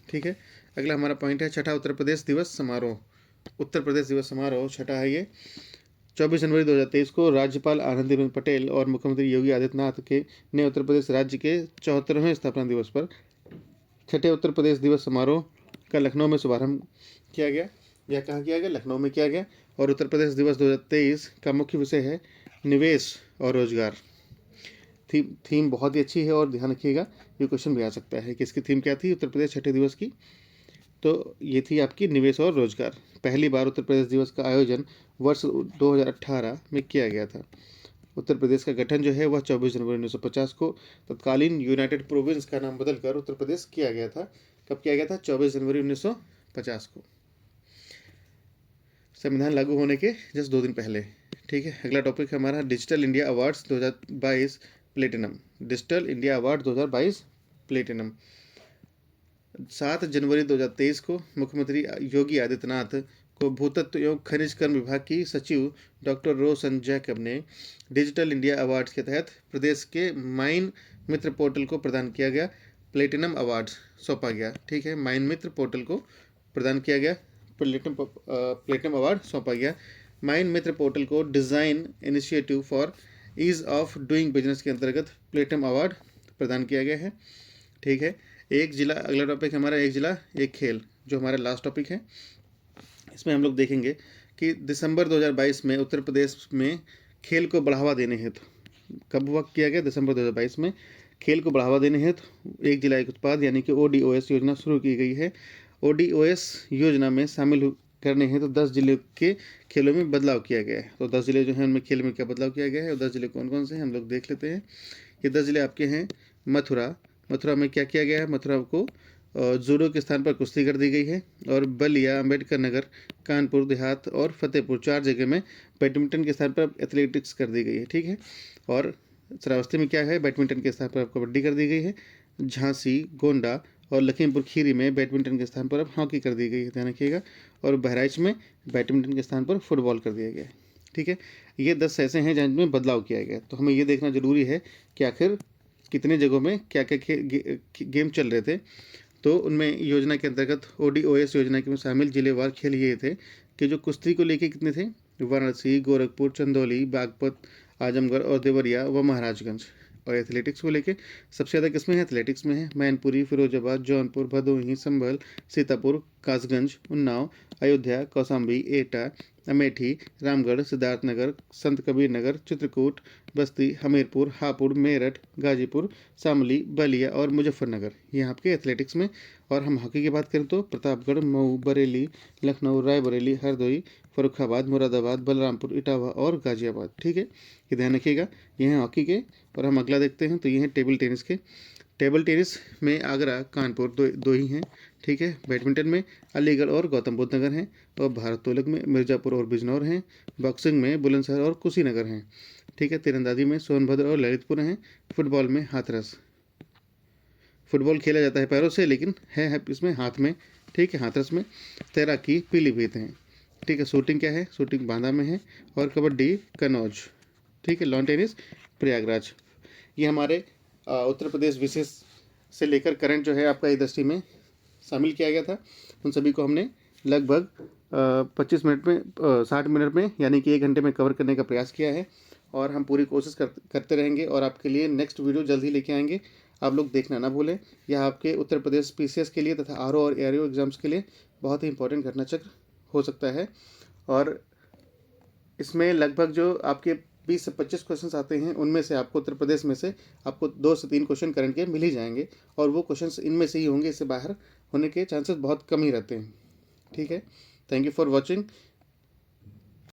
ठीक है, अगला हमारा पॉइंट है छठा उत्तर प्रदेश दिवस समारोह। उत्तर प्रदेश दिवस समारोह छठा है ये 24 जनवरी 2023 को राज्यपाल आनंदीबेन पटेल और मुख्यमंत्री योगी आदित्यनाथ ने उत्तर प्रदेश राज्य के 74वें स्थापना दिवस पर छठे उत्तर प्रदेश दिवस समारोह का लखनऊ में शुभारंभ किया गया। यह कहाँ किया गया? लखनऊ में किया गया। और उत्तर प्रदेश दिवस 2023 का मुख्य विषय है निवेश और रोजगार। थीम बहुत ही अच्छी है, और ध्यान रखिएगा ये क्वेश्चन भी आ सकता है कि इसकी थीम क्या थी उत्तर प्रदेश छठे दिवस की। तो ये थी आपकी निवेश और रोजगार। पहली बार उत्तर प्रदेश दिवस का आयोजन वर्ष 2018 में किया गया था। उत्तर प्रदेश का गठन जो है वह 24 जनवरी 1950 को तत्कालीन यूनाइटेड प्रोविंस का नाम बदलकर उत्तर प्रदेश किया गया था। कब किया गया था? 24 जनवरी 1950 को, संविधान लागू होने के जस्ट 2 दिन पहले। ठीक है, अगला टॉपिक है हमारा digital India awards 2022 platinum. Digital India award 2022 platinum 7 जनवरी 2023 को मुख्यमंत्री योगी आदित्यनाथ को भूतत्व एवं खनिज कर्म विभाग की सचिव डॉक्टर रोशन जैकब ने डिजिटल इंडिया अवार्ड्स के तहत प्रदेश के माइन मित्र पोर्टल को प्रदान किया गया प्लेटिनम अवार्ड सौंपा गया। ठीक है, माइन मित्र पोर्टल को प्रदान किया गया प्लेटिनम अवार्ड सौंपा गया। माइन मित्र पोर्टल को design initiative for ease of doing business के अंतर्गत प्लेटिनम अवार्ड प्रदान किया गया है। ठीक है, एक जिला, अगला टॉपिक हमारा एक जिला एक खेल, जो हमारा लास्ट टॉपिक है। इसमें हम लोग देखेंगे कि दिसंबर 2022 में उत्तर प्रदेश में खेल को बढ़ावा देने हेतु कब वक्त किया गया? दिसंबर 2022 में खेल को बढ़ावा देने हेतु एक जिला एक उत्पाद यानी कि ODOS योजना शुरू की गई है। ODOS योजना में शामिल करने हैं तो 10 जिले के खेलों में बदलाव किया गया है। तो 10 जिले जो हैं उनमें खेल में क्या बदलाव किया गया है और 10 जिले कौन कौन से हैं हम लोग देख लेते हैं। ये 10 जिले आपके हैं मथुरा में क्या किया गया है? मथुरा को जूडो के स्थान पर कुश्ती कर दी गई है। और बलिया, अम्बेडकर नगर, कानपुर देहात और फतेहपुर 4 जगह में बैडमिंटन के स्थान पर एथलेटिक्स कर दी गई है। ठीक है, और श्रावस्ती में क्या है? बैडमिंटन के स्थान पर कबड्डी कर दी गई है। झांसी, गोंडा और लखीमपुर खीरी में बैडमिंटन के स्थान पर अब हॉकी कर दी गई है, ध्यान रखिएगा। और बहराइच में बैडमिंटन के स्थान पर फुटबॉल कर दिया गया है। ठीक है, ये 10 ऐसे हैं जिनमें बदलाव किया गया। तो हमें ये देखना जरूरी है कि आखिर कितने जगहों में क्या क्या गेम चल रहे थे। तो उनमें योजना के अंतर्गत ODOS योजना के में शामिल जिलेवार खेल ये थे कि जो कुश्ती को लेके कितने थे? वाराणसी, गोरखपुर, चंदौली, बागपत, आजमगढ़ और देवरिया व महाराजगंज। और एथलेटिक्स को लेके सबसे ज़्यादा किसमें है? एथलेटिक्स में है मैनपुरी, फिरोजाबाद, जौनपुर, भदोही, संभल, सीतापुर, कासगंज, उन्नाव, अयोध्या, कौशाम्बी, एटा, अमेठी, रामगढ़, सिद्धार्थनगर, संत कबीर नगर, चित्रकूट, बस्ती, हमीरपुर, हापुड़, मेरठ, गाजीपुर, शामली, बलिया और मुजफ्फरनगर, ये आपके एथलेटिक्स में। और हम हॉकी की बात करें तो प्रतापगढ़, मऊ, बरेली, लखनऊ, रायबरेली, हरदोई, फर्रुखाबाद, मुरादाबाद, बलरामपुर, इटावा और गाजियाबाद। ठीक है, ये ध्यान रखिएगा, ये हैं हॉकी के। और हम अगला देखते हैं तो ये हैं टेबल टेनिस के। टेबल टेनिस में आगरा, कानपुर दो ही हैं। ठीक है, बैडमिंटन में अलीगढ़ और गौतम बुद्ध नगर हैं। और भारोत्तोलक में मिर्ज़ापुर और बिजनौर हैं। बॉक्सिंग में बुलंदशहर और कुशीनगर हैं। ठीक है, तीरंदाजी में सोनभद्र और ललितपुर हैं। फुटबॉल में हाथरस, फुटबॉल खेला जाता है पैरों से लेकिन है इसमें हाथ में। ठीक है, हाथरस में। तैराकी पीलीभीत हैं। ठीक है, शूटिंग क्या है? शूटिंग बांदा में है। और कबड्डी कन्नौज। ठीक है, लॉन टेनिस प्रयागराज। ये हमारे उत्तर प्रदेश विशेष से लेकर करंट जो है आपका ई दृष्टि में शामिल किया गया था। उन सभी को हमने लगभग 25 मिनट में 60 मिनट में यानी कि 1 घंटे में कवर करने का प्रयास किया है और हम पूरी कोशिश करते रहेंगे और आपके लिए नेक्स्ट वीडियो जल्द ही लेके आएंगे। आप लोग देखना ना भूलें। यह आपके उत्तर प्रदेश पीसीएस के लिए तथा आरओ और एआरओ एग्ज़ाम्स के लिए बहुत ही इंपॉर्टेंट घटनाचक्र हो सकता है और इसमें लगभग जो आपके 20 से 25 क्वेश्चंस आते हैं उनमें से आपको उत्तर प्रदेश में से आपको 2 से 3 क्वेश्चन करंट के मिल ही जाएंगे और वो क्वेश्चंस इनमें से ही होंगे, इससे बाहर होने के चांसेस बहुत कम ही रहते हैं। ठीक है, थैंक यू फॉर वॉचिंग।